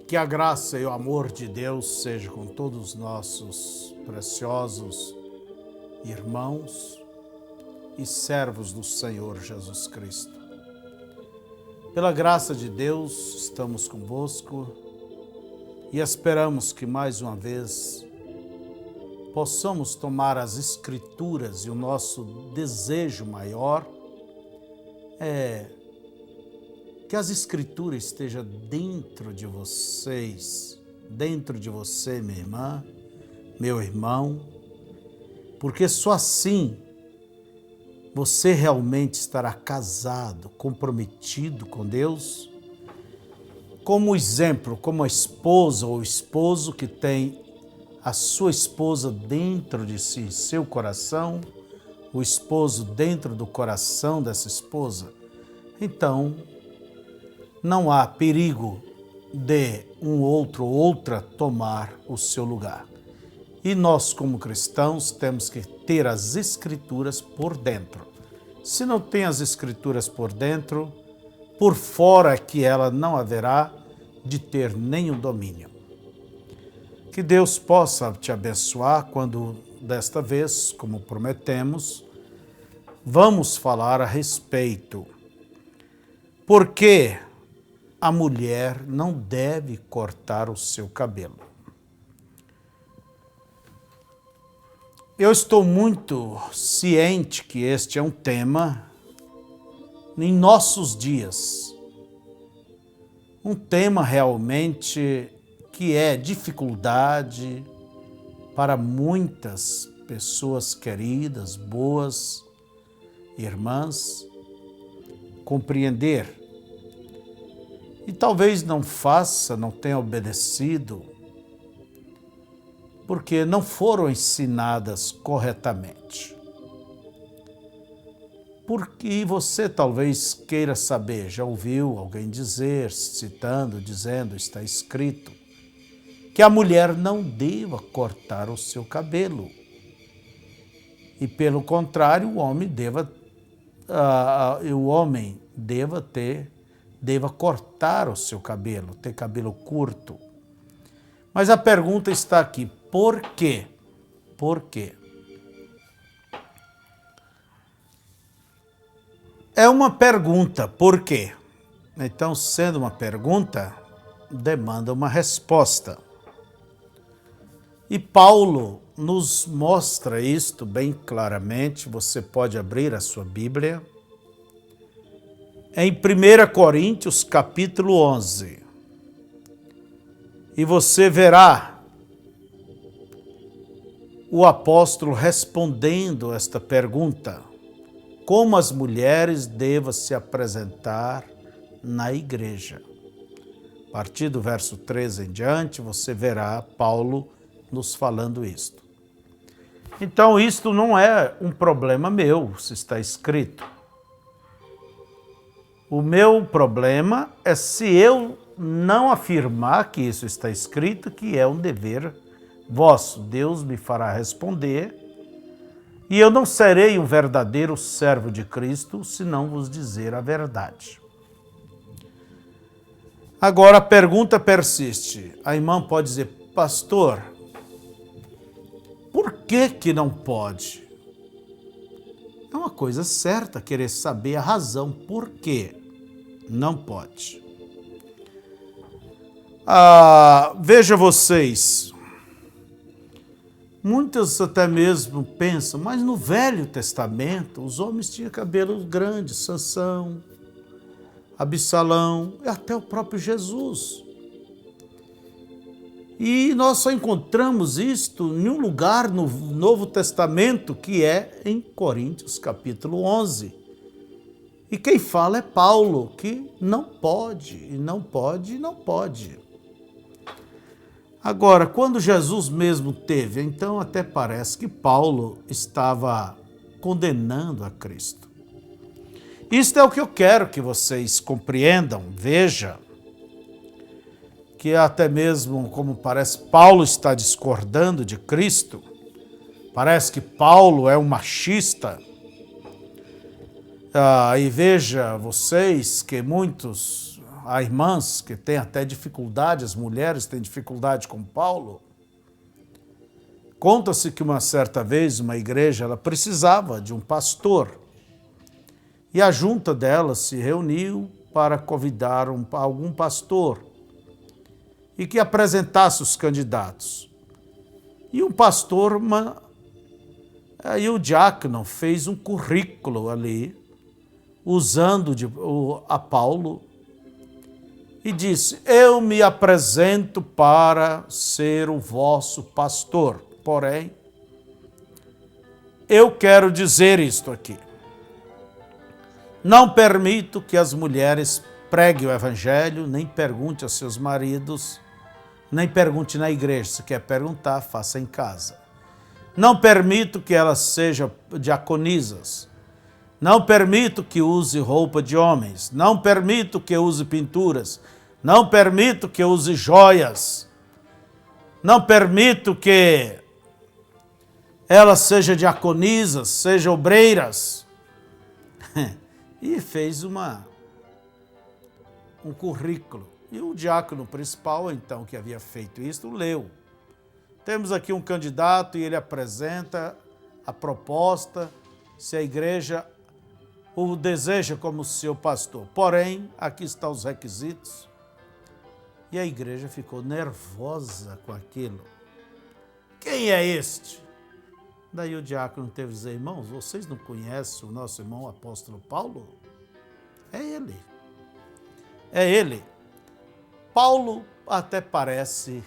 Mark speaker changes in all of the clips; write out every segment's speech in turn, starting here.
Speaker 1: Que a graça e o amor de Deus seja com todos os nossos preciosos irmãos e servos do Senhor Jesus Cristo. Pela graça de Deus, estamos convosco e esperamos que mais uma vez possamos tomar as Escrituras e o nosso desejo maior é que as Escrituras estejam dentro de vocês, dentro de você, minha irmã, meu irmão, porque só assim você realmente estará casado, comprometido com Deus, como exemplo, como a esposa ou esposo que tem a sua esposa dentro de si, seu coração, o esposo dentro do coração dessa esposa. Então, não há perigo de um outro ou outra tomar o seu lugar. E nós, como cristãos, temos que ter as Escrituras por dentro. Se não tem as Escrituras por dentro, por fora que ela não haverá de ter nenhum domínio. Que Deus possa te abençoar quando, desta vez, como prometemos, vamos falar a respeito. Por que a mulher não deve cortar o seu cabelo? Eu estou muito ciente que este é um tema em nossos dias. Um tema realmente que é dificuldade para muitas pessoas queridas, boas, irmãs, compreender. E talvez não faça, não tenha obedecido, porque não foram ensinadas corretamente. Porque você talvez queira saber, já ouviu alguém dizer, citando, dizendo, está escrito, que a mulher não deva cortar o seu cabelo. E pelo contrário, o homem deva cortar o seu cabelo, ter cabelo curto. Mas a pergunta está aqui, por quê? Por quê? É uma pergunta, por quê? Então, sendo uma pergunta, demanda uma resposta. E Paulo nos mostra isto bem claramente, você pode abrir a sua Bíblia, em 1 Coríntios capítulo 11, e você verá o apóstolo respondendo esta pergunta, como as mulheres devem se apresentar na igreja. A partir do verso 13 em diante, você verá Paulo nos falando isto. Então, isto não é um problema meu, se está escrito. O meu problema é se eu não afirmar que isso está escrito, que é um dever vosso. Deus me fará responder, e eu não serei um verdadeiro servo de Cristo se não vos dizer a verdade. Agora a pergunta persiste. A irmã pode dizer, pastor, por que não pode? É uma coisa certa querer saber a razão por que não pode. Veja vocês, muitas até mesmo pensam, mas no Velho Testamento os homens tinham cabelos grandes, Sansão, Absalão e até o próprio Jesus. E nós só encontramos isto em um lugar no Novo Testamento, que é em Coríntios capítulo 11. E quem fala é Paulo, que não pode, e não pode, e não pode. Agora, quando Jesus mesmo teve, então até parece que Paulo estava condenando a Cristo. Isto é o que eu quero que vocês compreendam, vejam, que até mesmo, como parece, Paulo está discordando de Cristo, parece que Paulo é um machista. E veja vocês que muitos há irmãs que têm até dificuldade, as mulheres têm dificuldade com Paulo. Conta-se que uma certa vez uma igreja ela precisava de um pastor e a junta dela se reuniu para convidar algum pastor e que apresentasse os candidatos. E um pastor, aí o diácono fez um currículo ali, usando a Paulo, e disse: eu me apresento para ser o vosso pastor, porém, eu quero dizer isto aqui. Não permito que as mulheres preguem o evangelho, nem pergunte a seus maridos, nem pergunte na igreja. Se quer perguntar, faça em casa. Não permito que elas sejam diaconisas. Não permito que use roupa de homens. Não permito que use pinturas. Não permito que use joias. Não permito que elas sejam diaconisas, sejam obreiras. E fez um currículo. E o diácono principal, então, que havia feito isso, leu. Temos aqui um candidato e ele apresenta a proposta, se a igreja o deseja como seu pastor. Porém, aqui estão os requisitos. E a igreja ficou nervosa com aquilo. Quem é este? Daí o diácono teve que dizer: irmãos, vocês não conhecem o nosso irmão apóstolo Paulo? É ele. É ele. Paulo até parece,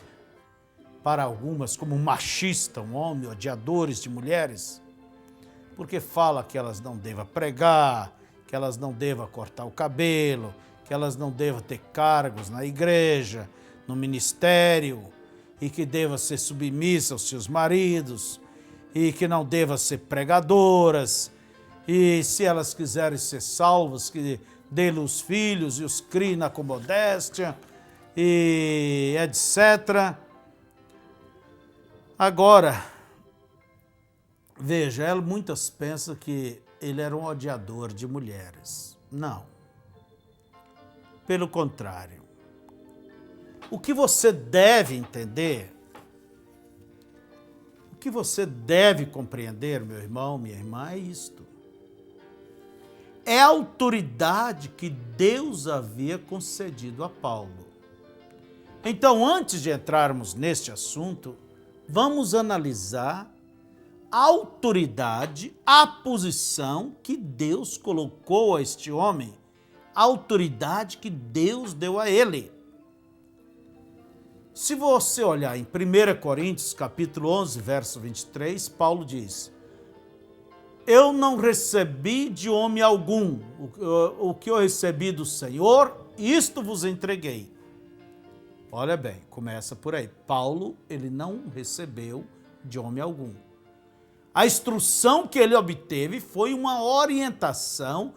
Speaker 1: para algumas, como um machista, um homem, odiadores de mulheres, porque fala que elas não devam pregar, que elas não devam cortar o cabelo, que elas não devam ter cargos na igreja, no ministério, e que devam ser submissas aos seus maridos, e que não devam ser pregadoras, e se elas quiserem ser salvas, que dê-lhe os filhos e os criem na comodéstia, e etc. Agora, veja, muitas pensam que ele era um odiador de mulheres. Não. Pelo contrário. O que você deve entender, o que você deve compreender, meu irmão, minha irmã, é isto. É a autoridade que Deus havia concedido a Paulo. Então, antes de entrarmos neste assunto, vamos analisar a autoridade, a posição que Deus colocou a este homem, a autoridade que Deus deu a ele. Se você olhar em 1 Coríntios, capítulo 11, verso 23, Paulo diz: eu não recebi de homem algum o que eu recebi do Senhor, isto vos entreguei. Olha bem, começa por aí. Paulo, ele não recebeu de homem algum. A instrução que ele obteve foi uma orientação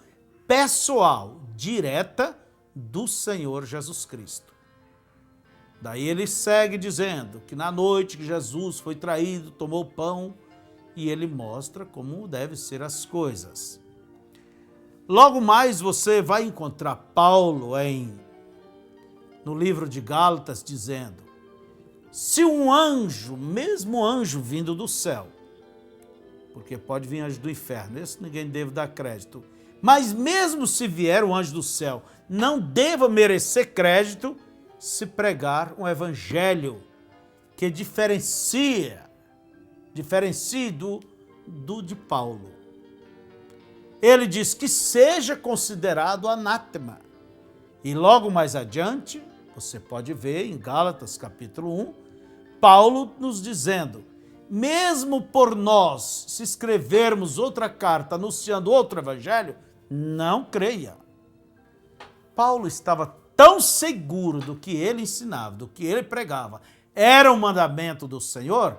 Speaker 1: pessoal, direta do Senhor Jesus Cristo. Daí ele segue dizendo que na noite que Jesus foi traído, tomou pão, e ele mostra como devem ser as coisas. Logo mais você vai encontrar Paulo no livro de Gálatas dizendo: se um anjo, mesmo anjo vindo do céu, porque pode vir anjo do inferno, esse ninguém deve dar crédito, mas mesmo se vier um anjo do céu, não deva merecer crédito se pregar um evangelho que diferencie do de Paulo. Ele diz que seja considerado anátema. E logo mais adiante, você pode ver em Gálatas capítulo 1, Paulo nos dizendo: mesmo por nós, se escrevermos outra carta anunciando outro evangelho, não creia. Paulo estava tão seguro do que ele ensinava, do que ele pregava, era um mandamento do Senhor,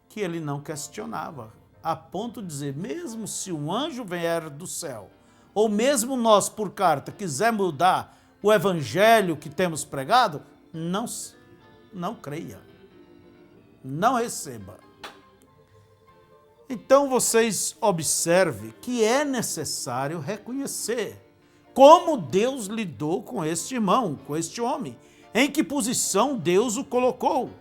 Speaker 1: que ele não questionava, a ponto de dizer: mesmo se um anjo vier do céu, ou mesmo nós por carta quiser mudar o evangelho que temos pregado, não creia, não receba. Então vocês observem que é necessário reconhecer, como Deus lidou com este irmão, com este homem, em que posição Deus o colocou.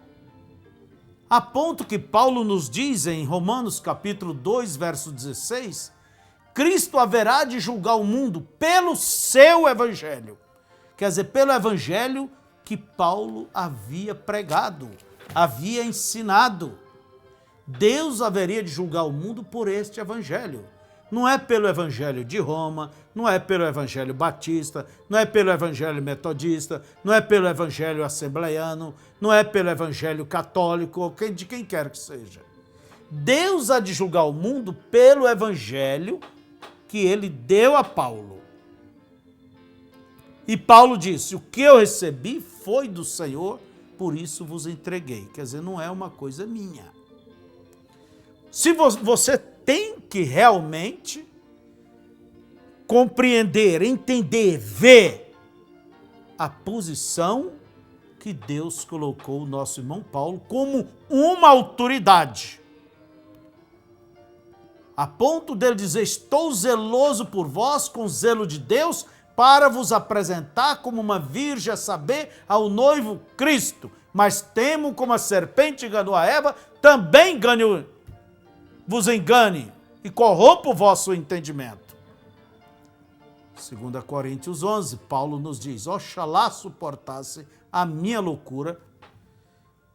Speaker 1: A ponto que Paulo nos diz em Romanos capítulo 2, verso 16, Cristo haverá de julgar o mundo pelo seu evangelho. Quer dizer, pelo evangelho que Paulo havia pregado, havia ensinado. Deus haveria de julgar o mundo por este evangelho. Não é pelo evangelho de Roma, não é pelo evangelho batista, não é pelo evangelho metodista, não é pelo evangelho assembleiano, não é pelo evangelho católico ou de quem quer que seja. Deus há de julgar o mundo pelo evangelho que ele deu a Paulo. E Paulo disse, o que eu recebi foi do Senhor, por isso vos entreguei. Quer dizer, não é uma coisa minha. Se você tem que realmente compreender, entender, ver a posição que Deus colocou o nosso irmão Paulo como uma autoridade. A ponto dele dizer, estou zeloso por vós com zelo de Deus, para vos apresentar como uma virgem, a saber, ao noivo Cristo. Mas temo como a serpente enganou a Eva, também vos engane e corrompa o vosso entendimento. 2 Coríntios 11, Paulo nos diz, oxalá suportasse a minha loucura.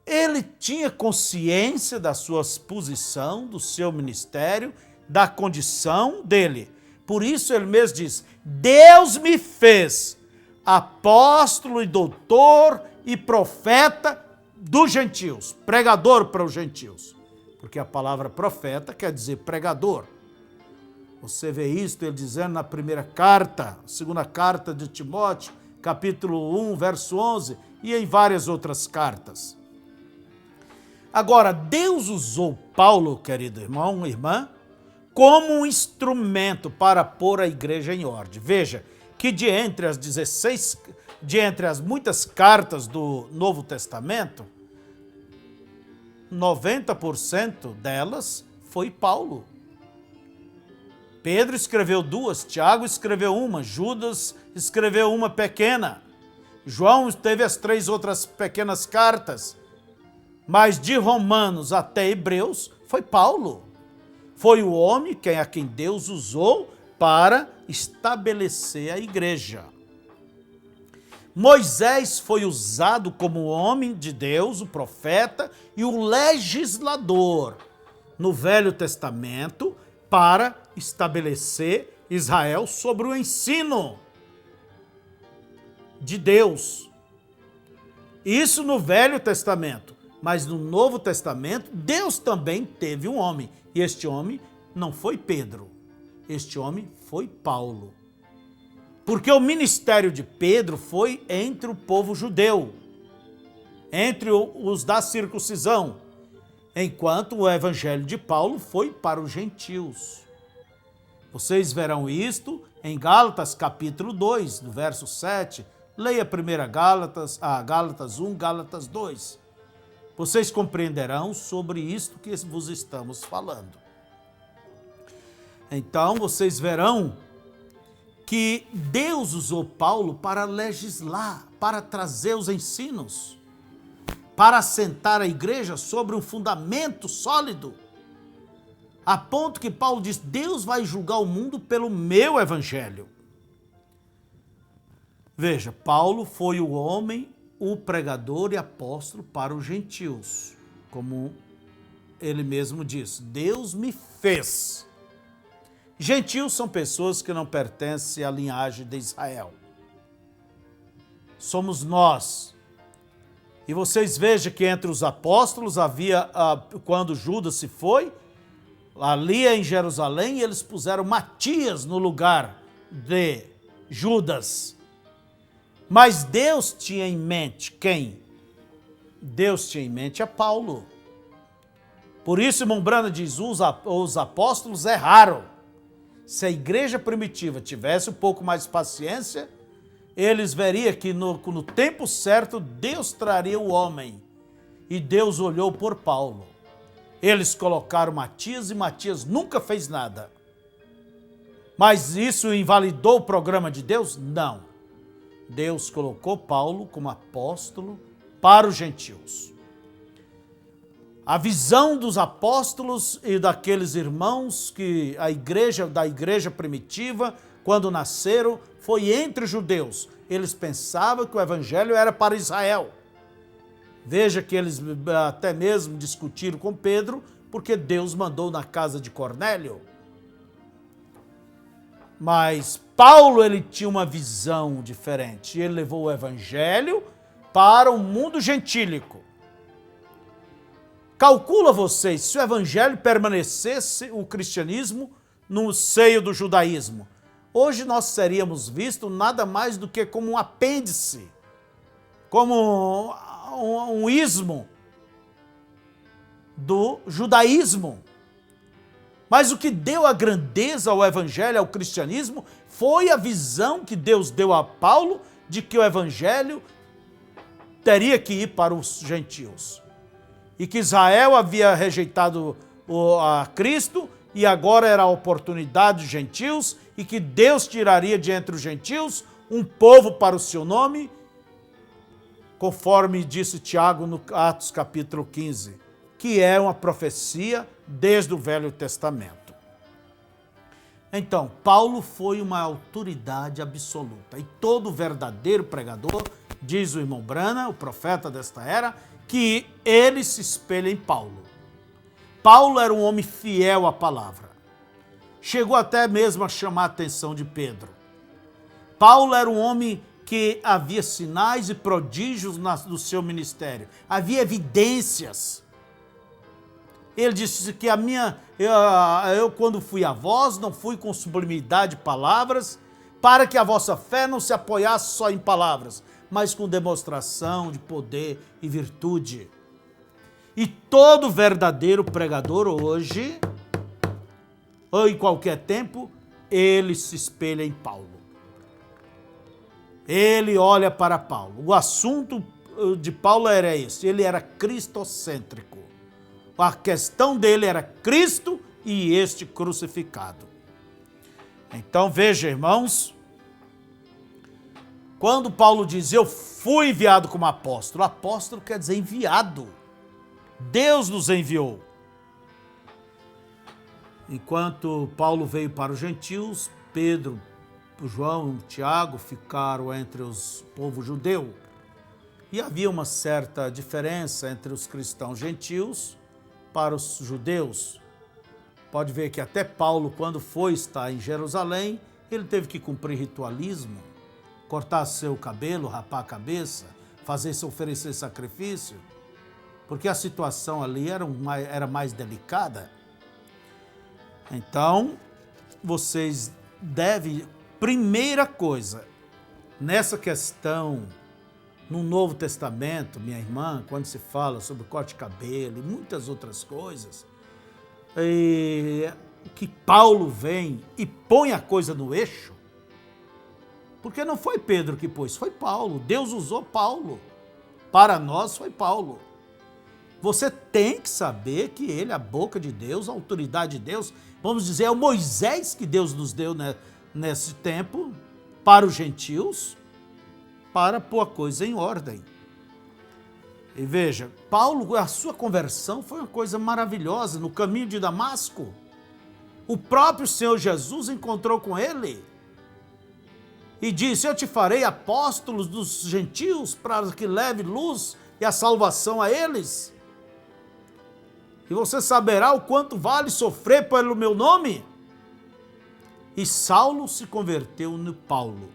Speaker 1: Ele tinha consciência da sua posição, do seu ministério, da condição dele. Por isso ele mesmo diz, Deus me fez apóstolo e doutor e profeta dos gentios, pregador para os gentios. Porque a palavra profeta quer dizer pregador. Você vê isto ele dizendo na primeira carta, segunda carta de Timóteo, capítulo 1, verso 11, e em várias outras cartas. Agora, Deus usou Paulo, querido irmão, irmã, como um instrumento para pôr a igreja em ordem. Veja que de entre as muitas cartas do Novo Testamento, 90% delas foi Paulo. Pedro escreveu 2, Tiago escreveu 1, Judas escreveu uma pequena, João teve as 3 outras pequenas cartas, mas de Romanos até Hebreus foi Paulo. Foi o homem a quem Deus usou para estabelecer a igreja. Moisés foi usado como homem de Deus, o profeta e o legislador no Velho Testamento para estabelecer Israel sobre o ensino de Deus. Isso no Velho Testamento, mas no Novo Testamento Deus também teve um homem. E este homem não foi Pedro, este homem foi Paulo. Porque o ministério de Pedro foi entre o povo judeu, entre os da circuncisão, enquanto o evangelho de Paulo foi para os gentios. Vocês verão isto em Gálatas capítulo 2, no verso 7. Leia 1 Gálatas 1, Gálatas 2. Vocês compreenderão sobre isto que vos estamos falando. Então, vocês verão que Deus usou Paulo para legislar, para trazer os ensinos, para assentar a igreja sobre um fundamento sólido, a ponto que Paulo diz, Deus vai julgar o mundo pelo meu evangelho. Veja, Paulo foi o homem, o pregador e apóstolo para os gentios, como ele mesmo diz, Deus me fez. Gentios são pessoas que não pertencem à linhagem de Israel. Somos nós. E vocês vejam que entre os apóstolos havia, quando Judas se foi, ali em Jerusalém, eles puseram Matias no lugar de Judas. Mas Deus tinha em mente quem? Deus tinha em mente a Paulo. Por isso, irmão Brana diz, os apóstolos erraram. Se a igreja primitiva tivesse um pouco mais de paciência, eles veriam que no tempo certo Deus traria o homem. E Deus olhou por Paulo. Eles colocaram Matias e Matias nunca fez nada. Mas isso invalidou o programa de Deus? Não. Deus colocou Paulo como apóstolo para os gentios. A visão dos apóstolos e daqueles irmãos que da igreja primitiva, quando nasceram, foi entre os judeus. Eles pensavam que o evangelho era para Israel. Veja que eles até mesmo discutiram com Pedro, porque Deus mandou na casa de Cornélio. Mas Paulo, ele tinha uma visão diferente. Ele levou o evangelho para o mundo gentílico. Calcula vocês, se o evangelho permanecesse o cristianismo no seio do judaísmo, hoje nós seríamos vistos nada mais do que como um apêndice, como um ismo do judaísmo. Mas o que deu a grandeza ao evangelho, ao cristianismo, foi a visão que Deus deu a Paulo de que o evangelho teria que ir para os gentios. E que Israel havia rejeitado a Cristo e agora era a oportunidade dos gentios e que Deus tiraria de entre os gentios um povo para o seu nome, conforme disse Tiago no Atos capítulo 15, que é uma profecia desde o Velho Testamento. Então, Paulo foi uma autoridade absoluta e todo verdadeiro pregador, diz o irmão Brana, o profeta desta era, que ele se espelha em Paulo. Paulo era um homem fiel à palavra. Chegou até mesmo a chamar a atenção de Pedro. Paulo era um homem que havia sinais e prodígios no seu ministério. Havia evidências. Ele disse que eu quando fui a vós, não fui com sublimidade de palavras, para que a vossa fé não se apoiasse só em palavras, mas com demonstração de poder e virtude. E todo verdadeiro pregador hoje, ou em qualquer tempo, ele se espelha em Paulo. Ele olha para Paulo. O assunto de Paulo era esse, ele era cristocêntrico. A questão dele era Cristo e este crucificado. Então veja, irmãos, quando Paulo diz, eu fui enviado como apóstolo, apóstolo quer dizer enviado. Deus nos enviou. Enquanto Paulo veio para os gentios, Pedro, João e Tiago ficaram entre os povos judeus. E havia uma certa diferença entre os cristãos gentios para os judeus. Pode ver que até Paulo, quando foi estar em Jerusalém, ele teve que cumprir ritualismo, cortar seu cabelo, rapar a cabeça, oferecer sacrifício, porque a situação ali era mais delicada. Então, vocês devem, primeira coisa, nessa questão, no Novo Testamento, minha irmã, quando se fala sobre corte de cabelo e muitas outras coisas, que Paulo vem e põe a coisa no eixo, porque não foi Pedro que pôs, foi Paulo. Deus usou Paulo. Para nós foi Paulo. Você tem que saber que ele, a boca de Deus, a autoridade de Deus, vamos dizer, é o Moisés que Deus nos deu nesse tempo, para os gentios, para pôr a coisa em ordem. E veja, Paulo, a sua conversão foi uma coisa maravilhosa. No caminho de Damasco, o próprio Senhor Jesus encontrou com ele e disse, eu te farei apóstolos dos gentios para que leve luz e a salvação a eles. E você saberá o quanto vale sofrer pelo meu nome. E Saulo se converteu no Paulo.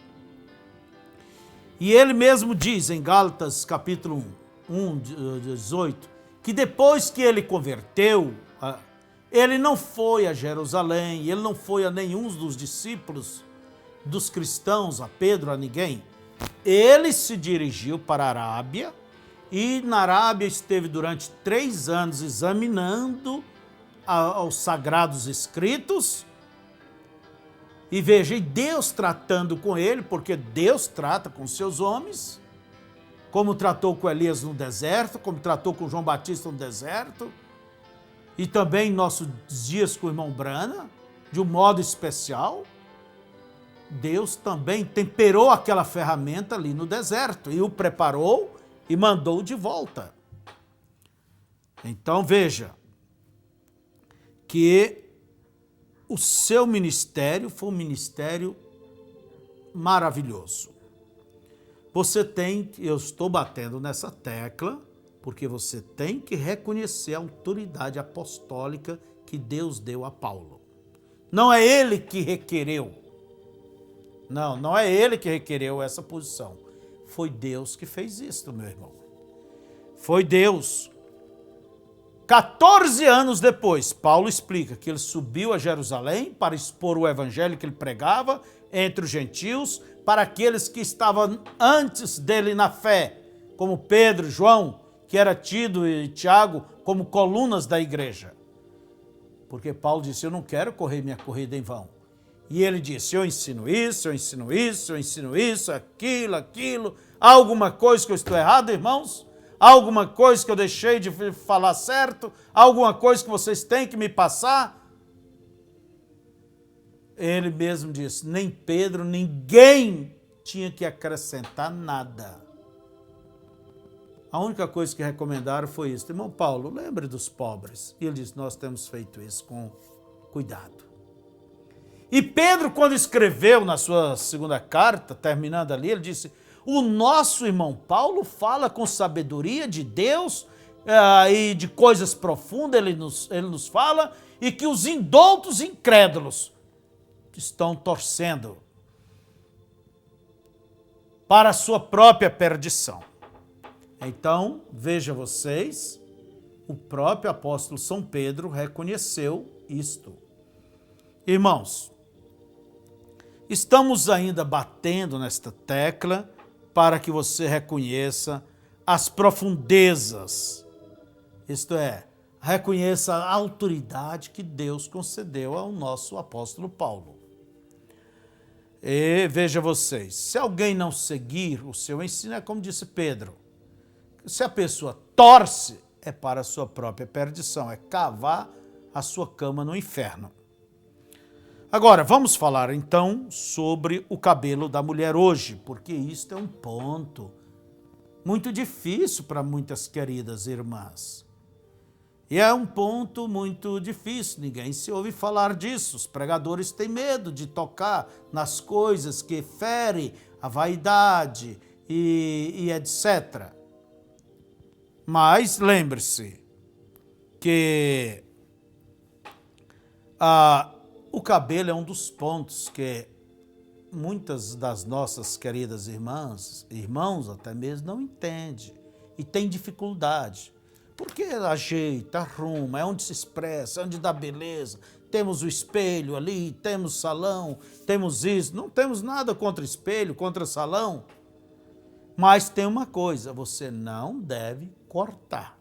Speaker 1: E ele mesmo diz em Gálatas capítulo 1, 18, que depois que ele converteu, ele não foi a Jerusalém, ele não foi a nenhum dos discípulos dos cristãos, a Pedro, a ninguém. Ele se dirigiu para a Arábia e na Arábia esteve durante 3 anos examinando os sagrados escritos. E veja, e Deus tratando com ele, porque Deus trata com seus homens, como tratou com Elias no deserto, como tratou com João Batista no deserto, e também em nossos dias com o irmão Brana, de um modo especial. Deus também temperou aquela ferramenta ali no deserto e o preparou e mandou de volta. Então veja que o seu ministério foi um ministério maravilhoso. Você tem, eu estou batendo nessa tecla, porque você tem que reconhecer a autoridade apostólica que Deus deu a Paulo. Não é ele que requereu. Não é ele que requereu essa posição. Foi Deus que fez isso, meu irmão. Foi Deus. 14 anos depois, Paulo explica que ele subiu a Jerusalém para expor o evangelho que ele pregava entre os gentios, para aqueles que estavam antes dele na fé, como Pedro, João, que era tido, e Tiago, como colunas da igreja. Porque Paulo disse, eu não quero correr minha corrida em vão. E ele disse, eu ensino isso, eu ensino isso, eu ensino isso, aquilo. Há alguma coisa que eu estou errado, irmãos? Há alguma coisa que eu deixei de falar certo? Há alguma coisa que vocês têm que me passar? Ele mesmo disse, nem Pedro, ninguém tinha que acrescentar nada. A única coisa que recomendaram foi isso. Irmão Paulo, lembre dos pobres. E ele disse, nós temos feito isso com cuidado. E Pedro, quando escreveu na sua segunda carta, terminando ali, ele disse, o nosso irmão Paulo fala com sabedoria de Deus e de coisas profundas, ele nos fala, e que os indoutos incrédulos estão torcendo para a sua própria perdição. Então, veja vocês, o próprio apóstolo São Pedro reconheceu isto. Irmãos, estamos ainda batendo nesta tecla para que você reconheça as profundezas, isto é, reconheça a autoridade que Deus concedeu ao nosso apóstolo Paulo. E veja vocês, se alguém não seguir o seu ensino, é como disse Pedro, se a pessoa torce, é para a sua própria perdição, é cavar a sua cama no inferno. Agora, vamos falar então sobre o cabelo da mulher hoje, porque isto é um ponto muito difícil para muitas queridas irmãs. E é um ponto muito difícil, ninguém se ouve falar disso. Os pregadores têm medo de tocar nas coisas que ferem a vaidade e etc. Mas lembre-se que o cabelo é um dos pontos que muitas das nossas queridas irmãs, irmãos até mesmo, não entendem e têm dificuldade. Porque ajeita, arruma, é onde se expressa, é onde dá beleza. Temos o espelho ali, temos salão, temos isso. Não temos nada contra espelho, contra salão. Mas tem uma coisa, você não deve cortar.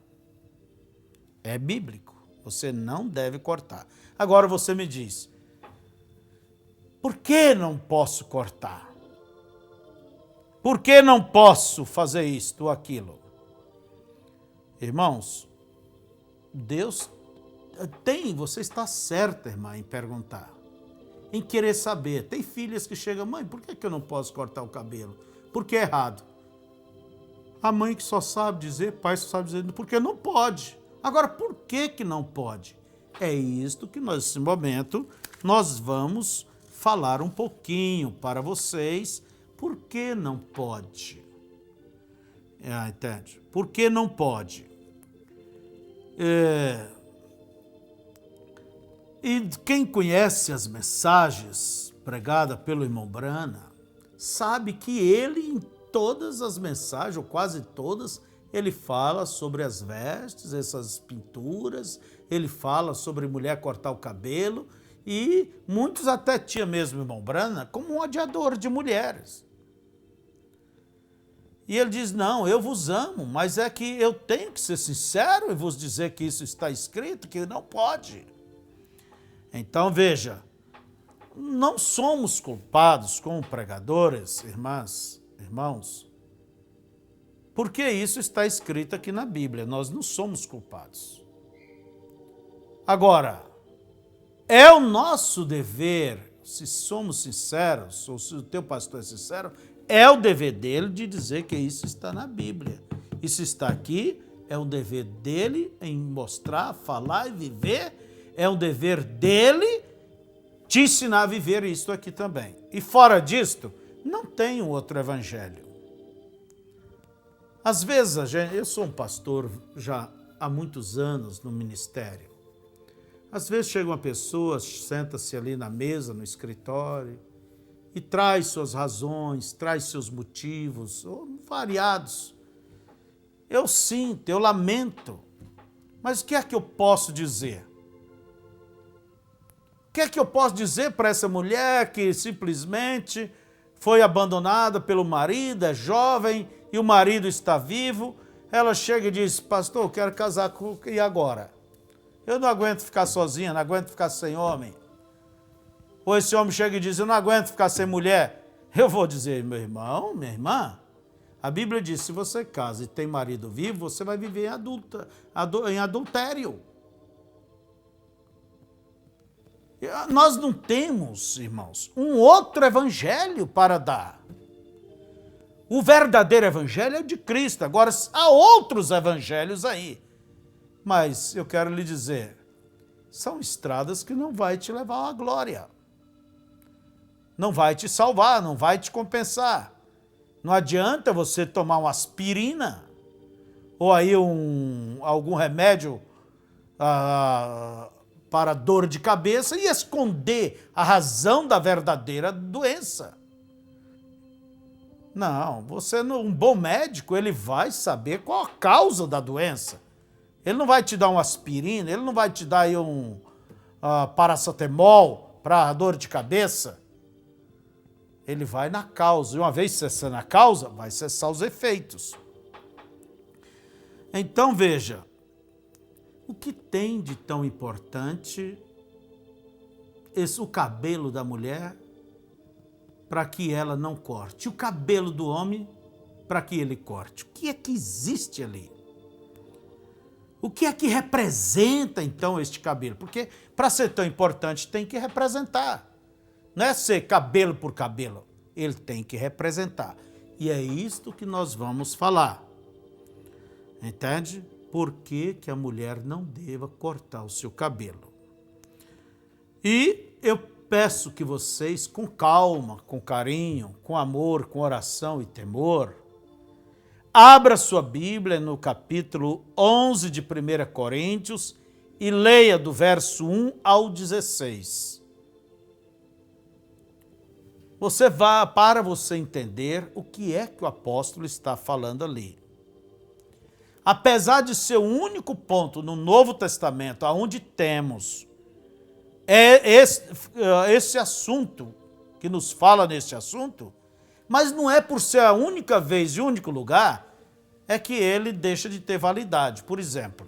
Speaker 1: É bíblico, você não deve cortar. Agora você me diz, por que não posso cortar? Por que não posso fazer isto ou aquilo? Irmãos, Deus tem, você está certa, irmã, em perguntar, em querer saber. Tem filhas que chegam, mãe, por que eu não posso cortar o cabelo? Por que é errado? A mãe que só sabe dizer, pai só sabe dizer, porque não pode. Agora, por que não pode? É isto que nesse momento nós vamos falar um pouquinho para vocês, por que não pode? Entende? Por que não pode? E quem conhece as mensagens pregadas pelo irmão Brana, sabe que ele, em todas as mensagens, ou quase todas, ele fala sobre as vestes, essas pinturas, ele fala sobre mulher cortar o cabelo, e muitos até tinham mesmo o irmão Brana como um odiador de mulheres. E ele diz, não, eu vos amo, mas é que eu tenho que ser sincero e vos dizer que isso está escrito, que não pode. Então, veja, não somos culpados como pregadores, irmãs, irmãos, porque isso está escrito aqui na Bíblia, nós não somos culpados. Agora, é o nosso dever se somos sinceros, ou se o teu pastor é sincero, é o dever dele de dizer que isso está na Bíblia. Isso está aqui, é um dever dele em mostrar, falar e viver, é um dever dele te ensinar a viver isso aqui também. E fora disto, não tem um outro evangelho. Às vezes, eu sou um pastor já há muitos anos no ministério. Às vezes chega uma pessoa, senta-se ali na mesa, no escritório, e traz suas razões, traz seus motivos, variados. Eu sinto, eu lamento, mas o que é que eu posso dizer? O que é que eu posso dizer para essa mulher que simplesmente foi abandonada pelo marido, é jovem, e o marido está vivo? Ela chega e diz, pastor, eu quero casar com... E agora? Eu não aguento ficar sozinha, não aguento ficar sem homem. Ou esse homem chega e diz, eu não aguento ficar sem mulher. Eu vou dizer, meu irmão, minha irmã, a Bíblia diz, se você casa e tem marido vivo, você vai viver em adultério. Nós não temos, irmãos, um outro evangelho para dar. O verdadeiro evangelho é o de Cristo. Agora, há outros evangelhos aí. Mas eu quero lhe dizer, são estradas que não vai te levar à glória. Não vai te salvar, não vai te compensar. Não adianta você tomar uma aspirina ou aí algum remédio para dor de cabeça e esconder a razão da verdadeira doença. Não, um bom médico, ele vai saber qual a causa da doença. Ele não vai te dar uma aspirina, ele não vai te dar aí um paracetamol para dor de cabeça. Ele vai na causa. E uma vez cessando a causa, vai cessar os efeitos. Então, veja, o que tem de tão importante o cabelo da mulher para que ela não corte? O cabelo do homem para que ele corte? O que é que existe ali? O que é que representa, então, este cabelo? Porque, para ser tão importante, tem que representar. Não é ser cabelo por cabelo. Ele tem que representar. E é isto que nós vamos falar. Entende? Por que que a mulher não deva cortar o seu cabelo? E eu peço que vocês, com calma, com carinho, com amor, com oração e temor, abra sua Bíblia no capítulo 11 de 1 Coríntios e leia do verso 1 ao 16. Para você entender o que é que o apóstolo está falando ali. Apesar de ser o único ponto no Novo Testamento onde temos esse assunto, que nos fala nesse assunto, mas não é por ser a única vez e o único lugar é que ele deixa de ter validade. Por exemplo,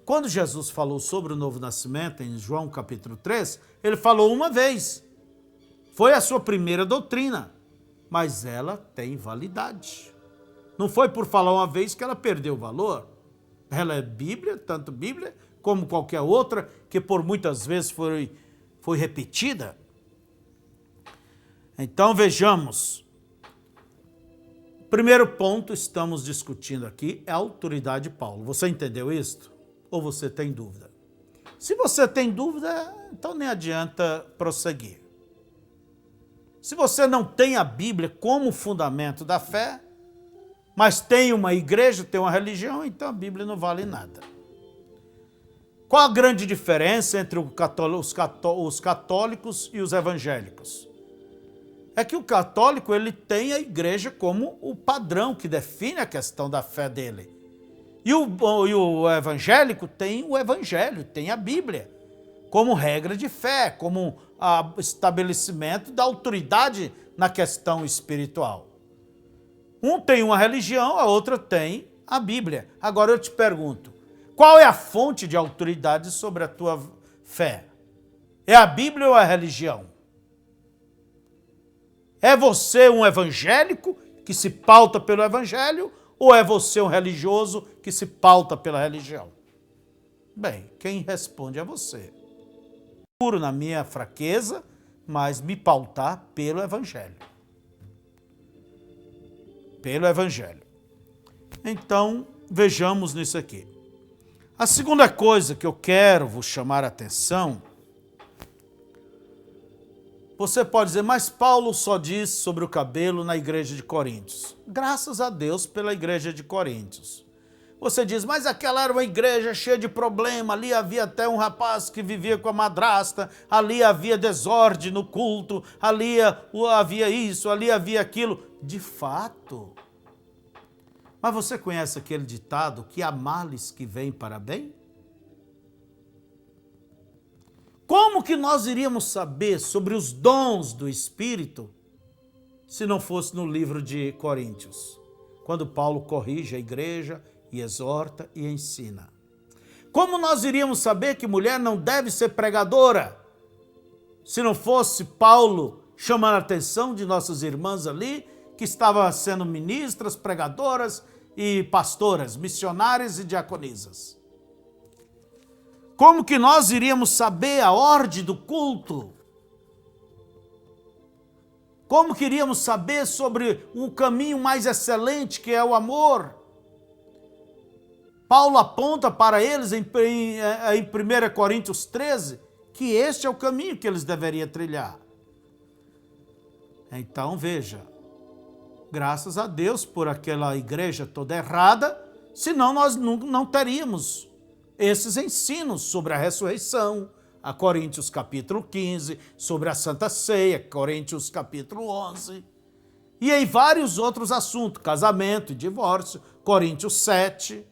Speaker 1: quando Jesus falou sobre o novo nascimento, em João capítulo 3, ele falou uma vez. Foi a sua primeira doutrina, mas ela tem validade. Não foi por falar uma vez que ela perdeu valor. Ela é Bíblia, tanto Bíblia como qualquer outra, que por muitas vezes foi repetida. Então vejamos. Primeiro ponto estamos discutindo aqui é a autoridade de Paulo. Você entendeu isto? Ou você tem dúvida? Se você tem dúvida, então nem adianta prosseguir. Se você não tem a Bíblia como fundamento da fé, mas tem uma igreja, tem uma religião, então a Bíblia não vale nada. Qual a grande diferença entre os católicos e os evangélicos? É que o católico ele tem a igreja como o padrão que define a questão da fé dele. E o evangélico tem o evangelho, tem a Bíblia, como regra de fé, como estabelecimento da autoridade na questão espiritual. Um tem uma religião, a outra tem a Bíblia. Agora eu te pergunto, qual é a fonte de autoridade sobre a tua fé? É a Bíblia ou a religião? É você um evangélico que se pauta pelo evangelho ou é você um religioso que se pauta pela religião? Bem, quem responde é você. Na minha fraqueza, mas me pautar pelo Evangelho. Pelo Evangelho. Então, vejamos nisso aqui. A segunda coisa que eu quero vos chamar a atenção, você pode dizer, mas Paulo só diz sobre o cabelo na igreja de Coríntios. Graças a Deus pela igreja de Coríntios. Você diz, mas aquela era uma igreja cheia de problema, ali havia até um rapaz que vivia com a madrasta, ali havia desordem no culto, ali havia isso, ali havia aquilo. De fato. Mas você conhece aquele ditado que há males que vêm para bem? Como que nós iríamos saber sobre os dons do Espírito se não fosse no livro de Coríntios? Quando Paulo corrige a igreja e exorta e ensina. Como nós iríamos saber que mulher não deve ser pregadora se não fosse Paulo chamando a atenção de nossas irmãs ali, que estavam sendo ministras, pregadoras e pastoras, missionárias e diaconisas? Como que nós iríamos saber a ordem do culto? Como que iríamos saber sobre um caminho mais excelente que é o amor? Paulo aponta para eles em 1 Coríntios 13 que este é o caminho que eles deveriam trilhar. Então veja, graças a Deus por aquela igreja toda errada, senão nós não teríamos esses ensinos sobre a ressurreição, a Coríntios capítulo 15, sobre a Santa Ceia, Coríntios capítulo 11, e em vários outros assuntos, casamento e divórcio, Coríntios 7.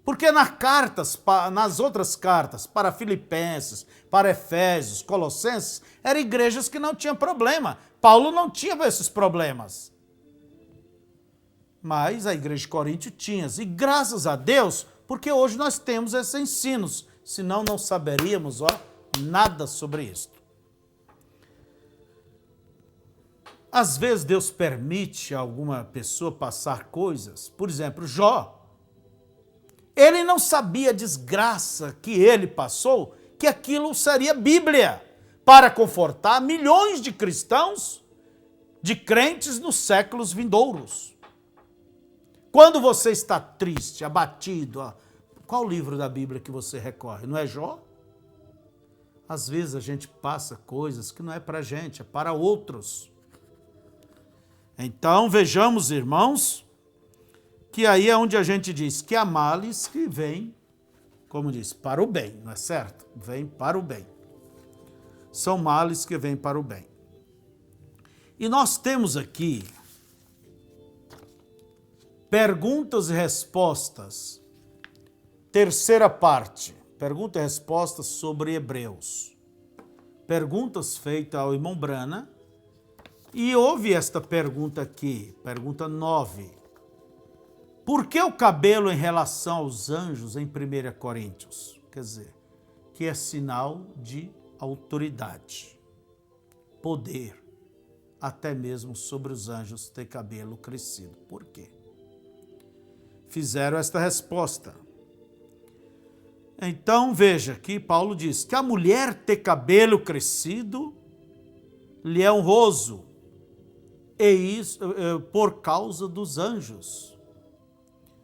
Speaker 1: Porque nas outras cartas, para Filipenses, para Efésios, Colossenses, eram igrejas que não tinham problema. Paulo não tinha esses problemas. Mas a igreja de Corinto tinha. E graças a Deus, porque hoje nós temos esses ensinos. Senão não saberíamos nada sobre isto. Às vezes Deus permite a alguma pessoa passar coisas. Por exemplo, Jó. Ele não sabia a desgraça que ele passou, que aquilo seria Bíblia, para confortar milhões de cristãos, de crentes nos séculos vindouros. Quando você está triste, abatido, qual livro da Bíblia que você recorre? Não é Jó? Às vezes a gente passa coisas que não é para a gente, é para outros. Então vejamos, irmãos, que aí é onde a gente diz que há males que vêm, como diz, para o bem, não é certo? Vem para o bem. São males que vêm para o bem. E nós temos aqui perguntas e respostas, terceira parte, pergunta e respostas sobre Hebreus. Perguntas feitas ao irmão Brana, e houve esta pergunta aqui, pergunta 9. Por que o cabelo em relação aos anjos em 1 Coríntios? Quer dizer, que é sinal de autoridade, poder, até mesmo sobre os anjos ter cabelo crescido. Por quê? Fizeram esta resposta. Então veja que Paulo diz que a mulher ter cabelo crescido lhe é honroso, e isso por causa dos anjos.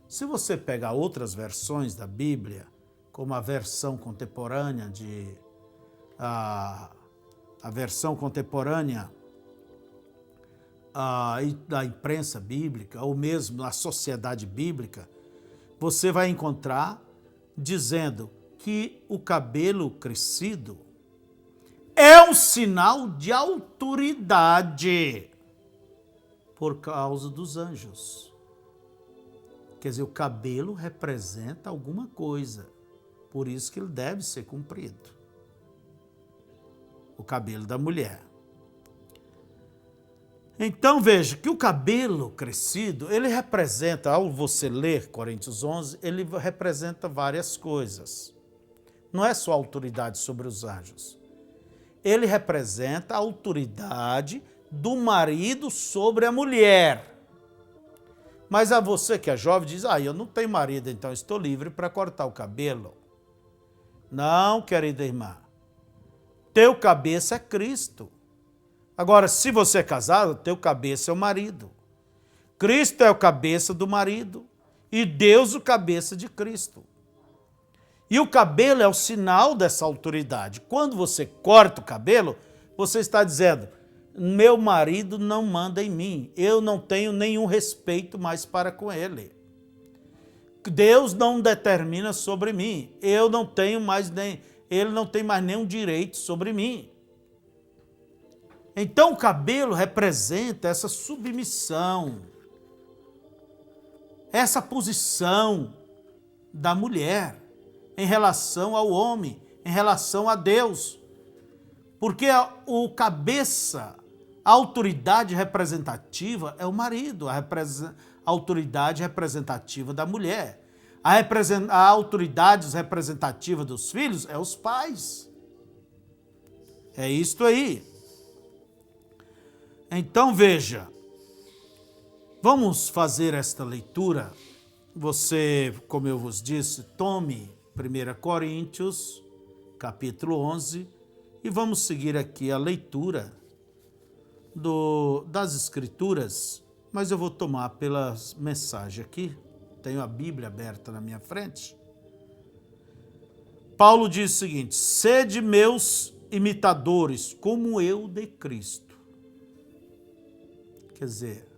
Speaker 1: Se você pegar outras versões da Bíblia, como a versão contemporânea a versão contemporânea da imprensa bíblica, ou mesmo na sociedade bíblica, você vai encontrar dizendo que o cabelo crescido é um sinal de autoridade por causa dos anjos. Quer dizer, o cabelo representa alguma coisa, por isso que ele deve ser comprido. O cabelo da mulher. Então veja que o cabelo crescido, ele representa, ao você ler Coríntios 11, ele representa várias coisas. Não é só autoridade sobre os anjos. Ele representa a autoridade do marido sobre a mulher. Mas a você que é jovem diz, eu não tenho marido, então estou livre para cortar o cabelo. Não, querida irmã. teu cabeça é Cristo. Agora, se você é casado, teu cabeça é o marido. Cristo é o cabeça do marido e Deus o cabeça de Cristo. E o cabelo é o sinal dessa autoridade. Quando você corta o cabelo, você está dizendo, meu marido não manda em mim, eu não tenho nenhum respeito mais para com ele. Deus não determina sobre mim, eu não tenho mais nem, ele não tem mais nenhum direito sobre mim. Então o cabelo representa essa submissão, essa posição da mulher em relação ao homem, em relação a Deus. Porque o cabeça, a autoridade representativa é o marido, a autoridade representativa da mulher. A autoridade representativa dos filhos é os pais. É isto aí. Então veja, vamos fazer esta leitura. Você, como eu vos disse, tome 1 Coríntios, capítulo 11, e vamos seguir aqui a leitura das Escrituras, mas eu vou tomar pela mensagem aqui, tenho a Bíblia aberta na minha frente. Paulo diz o seguinte, sede meus imitadores, como eu de Cristo. Quer dizer,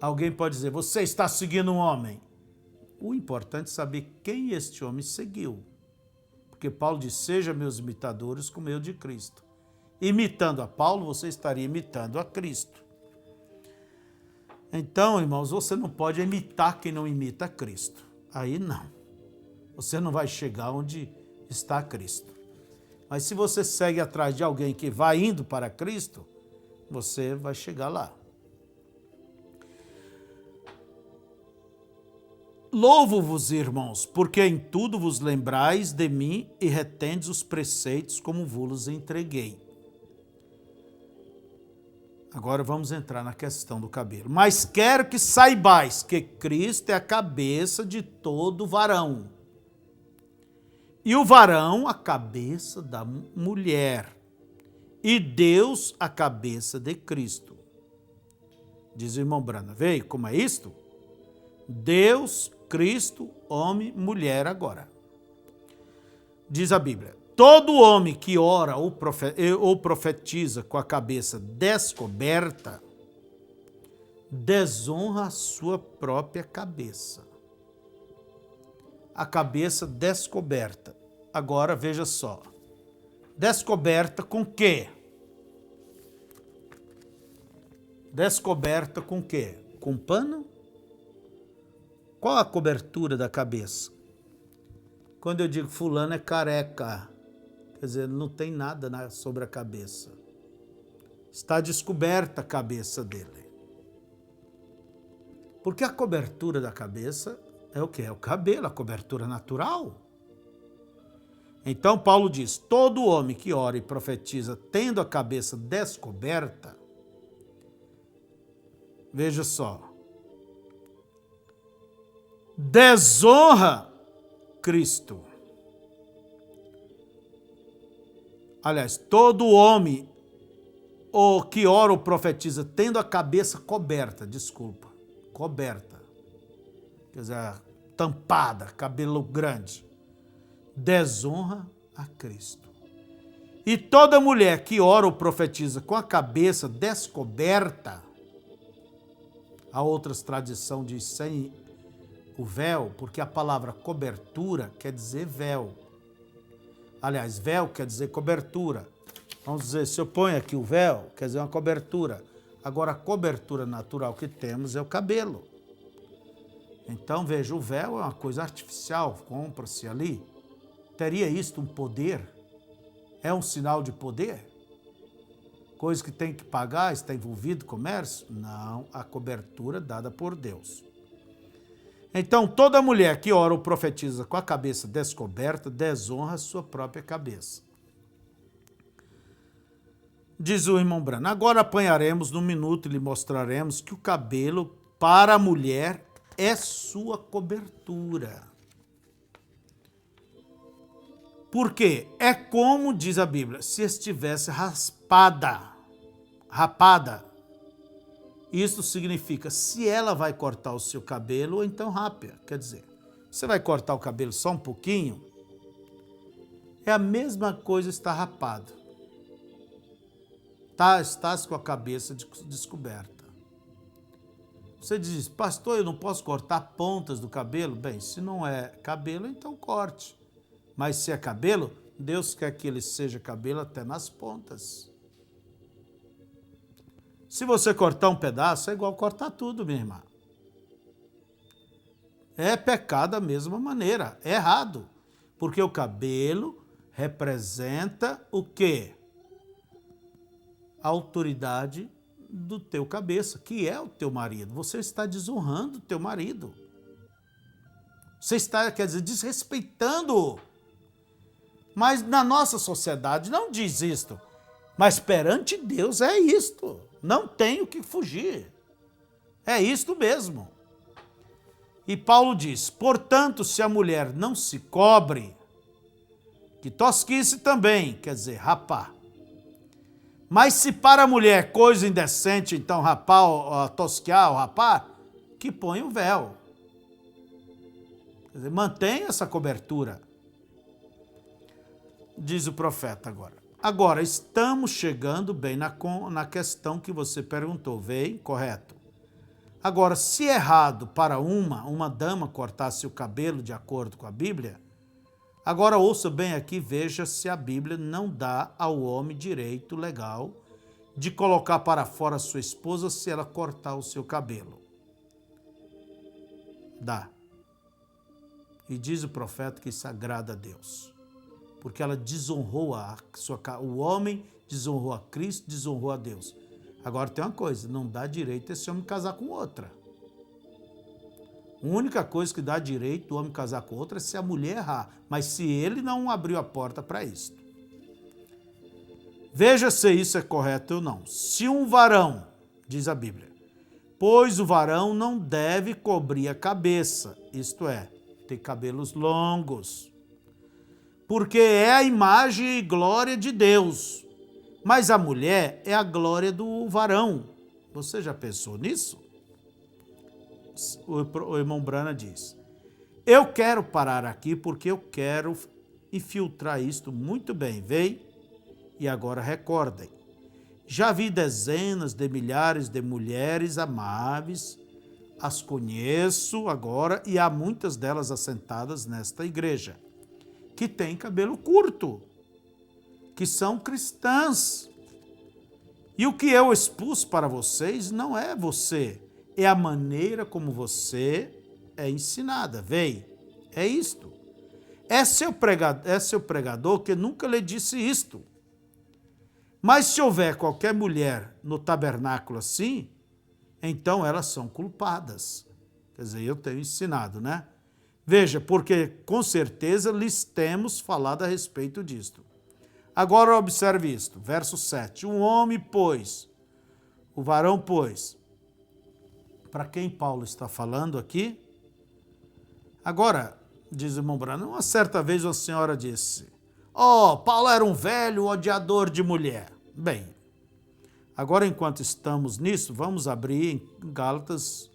Speaker 1: alguém pode dizer, você está seguindo um homem. O importante é saber quem este homem seguiu. Porque Paulo diz, seja meus imitadores como eu de Cristo. Imitando a Paulo, você estaria imitando a Cristo. Então, irmãos, você não pode imitar quem não imita a Cristo. Aí não. Você não vai chegar onde está Cristo. Mas se você segue atrás de alguém que vai indo para Cristo, você vai chegar lá. Louvo-vos, irmãos, porque em tudo vos lembrais de mim e retendes os preceitos como vos entreguei. Agora vamos entrar na questão do cabelo. Mas quero que saibais que Cristo é a cabeça de todo varão. E o varão a cabeça da mulher. E Deus a cabeça de Cristo. Diz o irmão Brana, veio como é isto? Deus, Cristo, homem, mulher agora. Diz a Bíblia, todo homem que ora ou profetiza com a cabeça descoberta, desonra a sua própria cabeça. A cabeça descoberta. Agora veja só, descoberta com quê? Descoberta com quê? Com pano? Qual a cobertura da cabeça? Quando eu digo fulano é careca, quer dizer, não tem nada sobre a cabeça. Está descoberta a cabeça dele. Porque a cobertura da cabeça é o quê? É o cabelo, a cobertura natural. Então Paulo diz, todo homem que ora e profetiza tendo a cabeça descoberta, veja só, desonra Cristo. Aliás, todo homem que ora ou profetiza tendo a cabeça coberta, coberta, quer dizer, tampada, cabelo grande, desonra a Cristo. E toda mulher que ora ou profetiza com a cabeça descoberta, a outras tradição diz sem o véu, porque a palavra cobertura quer dizer véu. Aliás, véu quer dizer cobertura. Vamos dizer, se eu ponho aqui o véu, quer dizer uma cobertura. Agora, a cobertura natural que temos é o cabelo. Então, veja, o véu é uma coisa artificial, compra-se ali. Teria isto um poder? É um sinal de poder? Coisa que tem que pagar, está envolvido comércio? Não, a cobertura dada por Deus. Então, toda mulher que ora ou profetiza com a cabeça descoberta, desonra a sua própria cabeça. Diz o irmão Brana, agora apanharemos num minuto e lhe mostraremos que o cabelo para a mulher é sua cobertura. Por quê? É como diz a Bíblia, se estivesse rapada. Isso significa, se ela vai cortar o seu cabelo, ou então rápida. Quer dizer, você vai cortar o cabelo só um pouquinho, é a mesma coisa estar rapado. Estás com a cabeça descoberta. Você diz, pastor, eu não posso cortar pontas do cabelo? Bem, se não é cabelo, então corte. Mas se é cabelo, Deus quer que ele seja cabelo até nas pontas. Se você cortar um pedaço, é igual cortar tudo, minha irmã. É pecado da mesma maneira, é errado. Porque o cabelo representa o quê? A autoridade do teu cabeça, que é o teu marido. Você está desonrando o teu marido. Você está, quer dizer, desrespeitando-o. Mas na nossa sociedade não diz isto. Mas perante Deus é isto. Não tem o que fugir. É isto mesmo. E Paulo diz, portanto, se a mulher não se cobre, que tosquice também, quer dizer, rapar. Mas se para a mulher coisa indecente, então rapar, tosquear ou rapar, que põe o véu. Quer dizer, mantenha essa cobertura. Diz o profeta agora. Agora, estamos chegando bem na questão que você perguntou, veio? Correto. Agora, se é errado para uma dama cortar-se o cabelo de acordo com a Bíblia, agora ouça bem aqui, veja se a Bíblia não dá ao homem direito legal de colocar para fora sua esposa se ela cortar o seu cabelo. Dá. E diz o profeta que isso agrada a Deus. Porque ela desonrou o homem desonrou a Cristo, desonrou a Deus. Agora tem uma coisa, não dá direito esse homem casar com outra. A única coisa que dá direito do homem casar com outra é se a mulher errar, mas se ele não abriu a porta para isso. Veja se isso é correto ou não. Se um varão, diz a Bíblia, pois o varão não deve cobrir a cabeça, isto é, ter cabelos longos, porque é a imagem e glória de Deus. Mas a mulher é a glória do varão. Você já pensou nisso? O irmão Brana diz, eu quero parar aqui porque eu quero infiltrar isto muito bem, veio? E agora recordem, já vi dezenas de milhares de mulheres amáveis, as conheço agora e há muitas delas assentadas nesta igreja, que têm cabelo curto, que são cristãs. E o que eu expus para vocês não é você, é a maneira como você é ensinada. Veio? É isto. É seu pregador que nunca lhe disse isto. Mas se houver qualquer mulher no tabernáculo assim, então elas são culpadas. Quer dizer, eu tenho ensinado, né? Veja, porque com certeza lhes temos falado a respeito disto. Agora observe isto, verso 7. Um homem, pois, o varão, pois. Para quem Paulo está falando aqui? Agora, diz o irmão Brana, uma certa vez uma senhora disse, Paulo era um velho odiador de mulher. Bem, agora enquanto estamos nisso, vamos abrir em Gálatas,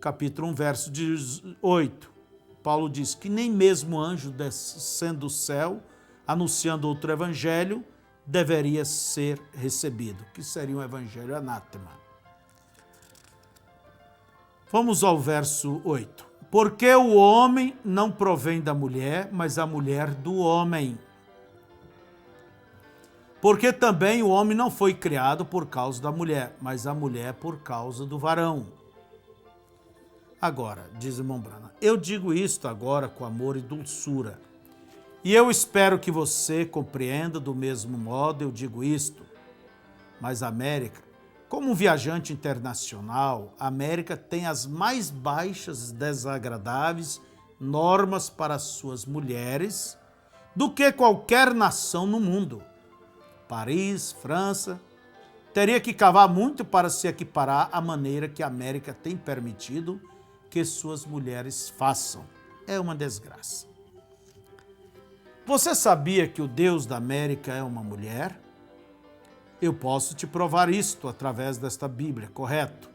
Speaker 1: capítulo 1, verso 8. Paulo diz que nem mesmo anjo descendo do céu, anunciando outro evangelho, deveria ser recebido, que seria um evangelho anátema. Vamos ao verso 8. Porque o homem não provém da mulher, mas a mulher do homem. Porque também o homem não foi criado por causa da mulher, mas a mulher por causa do varão. Agora, diz o irmão Brana, eu digo isto agora com amor e dulçura. E eu espero que você compreenda do mesmo modo, eu digo isto. Mas a América, como um viajante internacional, a América tem as mais baixas, desagradáveis normas para as suas mulheres do que qualquer nação no mundo. Paris, França, teria que cavar muito para se equiparar à maneira que a América tem permitido que suas mulheres façam. É uma desgraça. Você sabia que o Deus da América é uma mulher? Eu posso te provar isto através desta Bíblia, correto?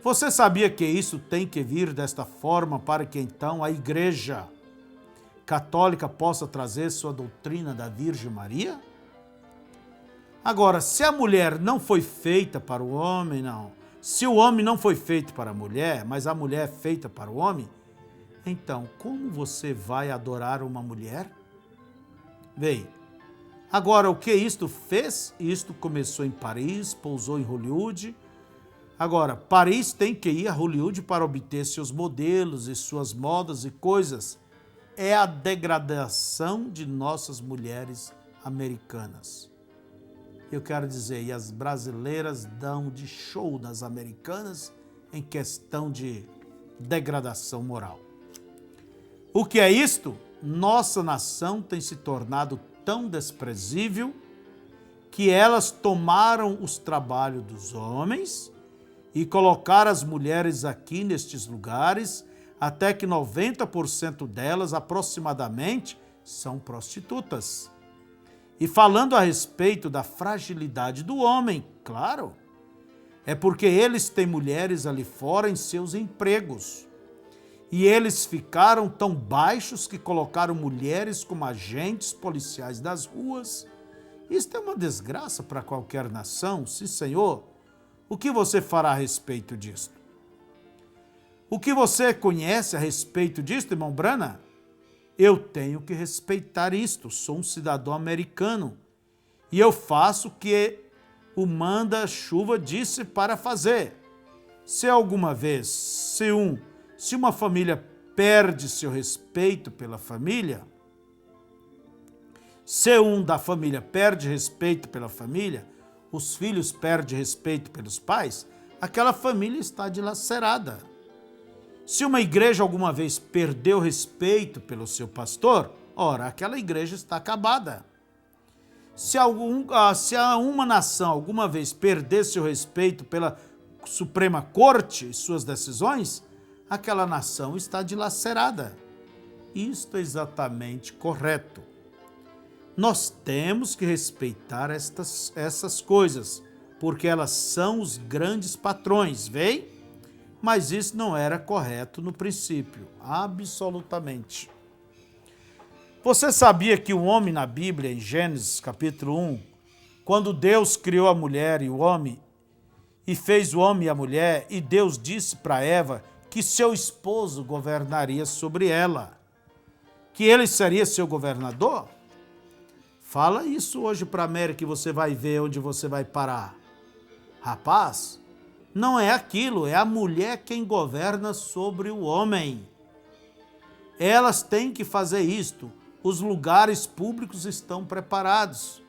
Speaker 1: Você sabia que isso tem que vir desta forma para que então a Igreja Católica possa trazer sua doutrina da Virgem Maria? Agora, se a mulher não foi feita para o homem, não. Se o homem não foi feito para a mulher, mas a mulher é feita para o homem, então como você vai adorar uma mulher? Bem, agora o que isto fez? Isto começou em Paris, pousou em Hollywood. Agora, Paris tem que ir a Hollywood para obter seus modelos e suas modas e coisas. É a degradação de nossas mulheres americanas. Eu quero dizer, e as brasileiras dão de show das americanas em questão de degradação moral. O que é isto? Nossa nação tem se tornado tão desprezível que elas tomaram os trabalhos dos homens e colocaram as mulheres aqui nestes lugares, até que 90% delas, aproximadamente, são prostitutas. E falando a respeito da fragilidade do homem, claro, é porque eles têm mulheres ali fora em seus empregos. E eles ficaram tão baixos que colocaram mulheres como agentes policiais das ruas. Isto é uma desgraça para qualquer nação, sim, senhor. O que você fará a respeito disto? O que você conhece a respeito disto, irmão Brana? Eu tenho que respeitar isto, sou um cidadão americano e eu faço o que o manda-chuva disse para fazer. Se alguma vez, se uma família perde seu respeito pela família, se um da família perde respeito pela família, os filhos perdem respeito pelos pais, aquela família está dilacerada. Se uma igreja alguma vez perdeu respeito pelo seu pastor, ora, aquela igreja está acabada. Se uma nação alguma vez perder seu respeito pela Suprema Corte e suas decisões, aquela nação está dilacerada. Isto é exatamente correto. Nós temos que respeitar essas coisas, porque elas são os grandes patrões, vem? Mas isso não era correto no princípio, absolutamente. Você sabia que o homem na Bíblia, em Gênesis capítulo 1, quando Deus criou a mulher e o homem, e fez o homem e a mulher, e Deus disse para Eva que seu esposo governaria sobre ela, que ele seria seu governador? Fala isso hoje para a América e você vai ver onde você vai parar. Rapaz, não é aquilo, é a mulher quem governa sobre o homem. Elas têm que fazer isto. Os lugares públicos estão preparados.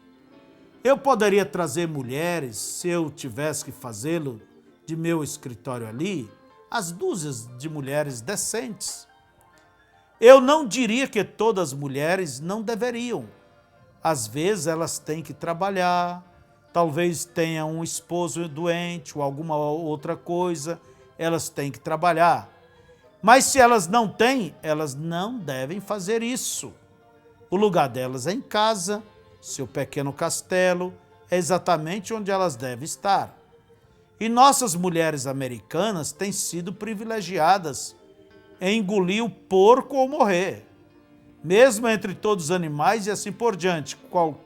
Speaker 1: Eu poderia trazer mulheres, se eu tivesse que fazê-lo, de meu escritório ali, as dúzias de mulheres decentes. Eu não diria que todas as mulheres não deveriam. Às vezes elas têm que trabalhar, talvez tenham um esposo doente ou alguma outra coisa, elas têm que trabalhar. Mas se elas não têm, elas não devem fazer isso. O lugar delas é em casa, seu pequeno castelo, é exatamente onde elas devem estar. E nossas mulheres americanas têm sido privilegiadas em engolir o porco ou morrer. Mesmo entre todos os animais e assim por diante.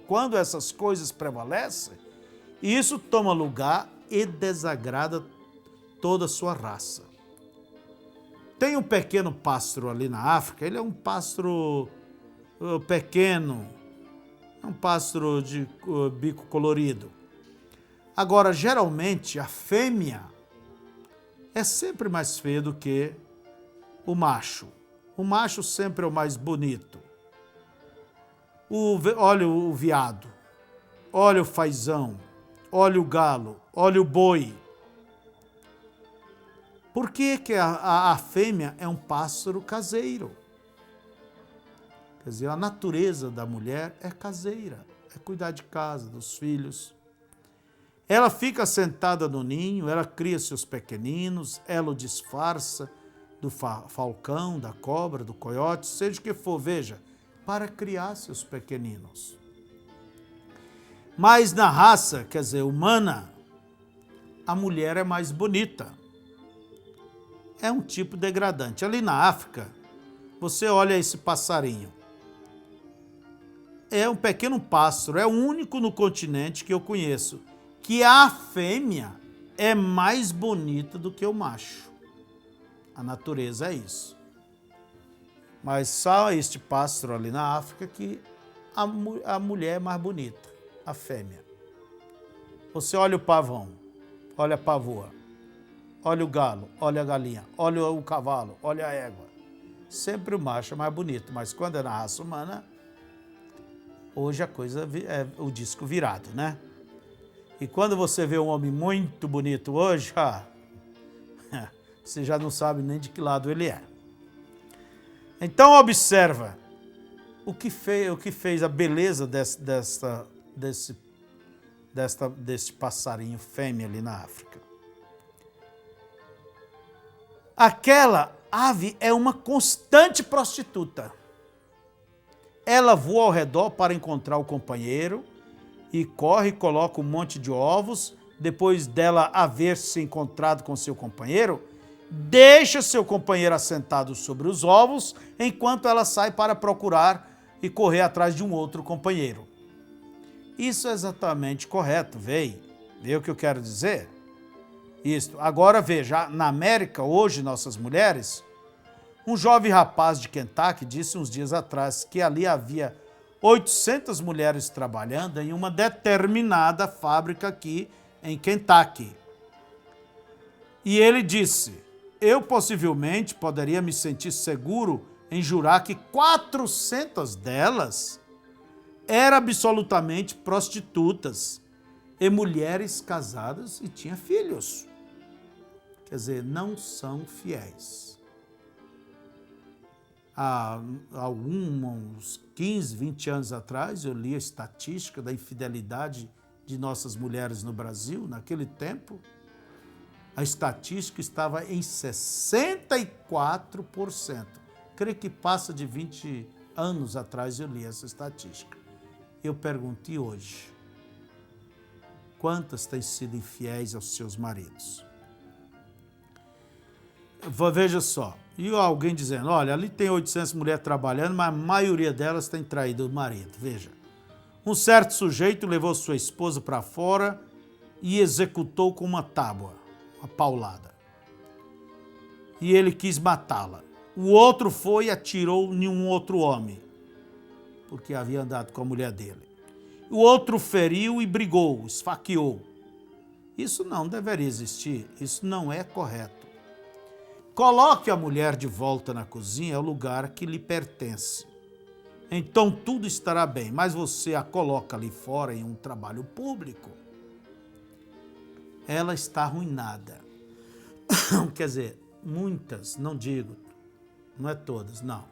Speaker 1: Quando essas coisas prevalecem, isso toma lugar e desagrada toda a sua raça. Tem um pequeno pássaro ali na África, ele é um pássaro pequeno, é um pássaro de bico colorido. Agora, geralmente, a fêmea é sempre mais feia do que o macho. O macho sempre é o mais bonito. Olha o veado, olha o fazão, olha o galo, olha o boi. Por que a fêmea é um pássaro caseiro? Quer dizer, a natureza da mulher é caseira, é cuidar de casa, dos filhos. Ela fica sentada no ninho, ela cria seus pequeninos, ela o disfarça do falcão, da cobra, do coiote, seja o que for, veja, para criar seus pequeninos. Mas na raça, quer dizer, humana, a mulher é mais bonita. É um tipo degradante. Ali na África, você olha esse passarinho. É um pequeno pássaro, é o único no continente que eu conheço, que a fêmea é mais bonita do que o macho. A natureza é isso. Mas só este pássaro ali na África que a mulher é mais bonita, a fêmea. Você olha o pavão, olha a pavoa, olha o galo, olha a galinha, olha o cavalo, olha a égua. Sempre o macho é mais bonito, mas quando é na raça humana, hoje a coisa é o disco virado, né? E quando você vê um homem muito bonito hoje, você já não sabe nem de que lado ele é. Então observa o que fez a beleza desse passarinho fêmea ali na África. Aquela ave é uma constante prostituta. Ela voa ao redor para encontrar o companheiro e corre e coloca um monte de ovos. Depois dela haver se encontrado com seu companheiro, deixa seu companheiro assentado sobre os ovos, enquanto ela sai para procurar e correr atrás de um outro companheiro. Isso é exatamente correto, vê o que eu quero dizer? Isso. Agora veja, na América, hoje, nossas mulheres, um jovem rapaz de Kentucky disse uns dias atrás que ali havia 800 mulheres trabalhando em uma determinada fábrica aqui em Kentucky. E ele disse: eu possivelmente poderia me sentir seguro em jurar que 400 delas eram absolutamente prostitutas e mulheres casadas e tinham filhos. Quer dizer, não são fiéis. Há uns 15, 20 anos atrás, eu li a estatística da infidelidade de nossas mulheres no Brasil. Naquele tempo, a estatística estava em 64%. Creio que passa de 20 anos atrás eu li essa estatística. Eu pergunto, e hoje? Quantas têm sido infiéis aos seus maridos? Veja só, e alguém dizendo, olha, ali tem 800 mulheres trabalhando, mas a maioria delas tem traído o marido. Veja, um certo sujeito levou sua esposa para fora e executou com uma tábua, uma paulada. E ele quis matá-la. O outro foi e atirou em um outro homem, porque havia andado com a mulher dele. O outro feriu e brigou, esfaqueou. Isso não deveria existir, isso não é correto. Coloque a mulher de volta na cozinha, é o lugar que lhe pertence. Então tudo estará bem, mas você a coloca ali fora em um trabalho público. Ela está arruinada. Quer dizer, muitas, não digo, não é todas, não.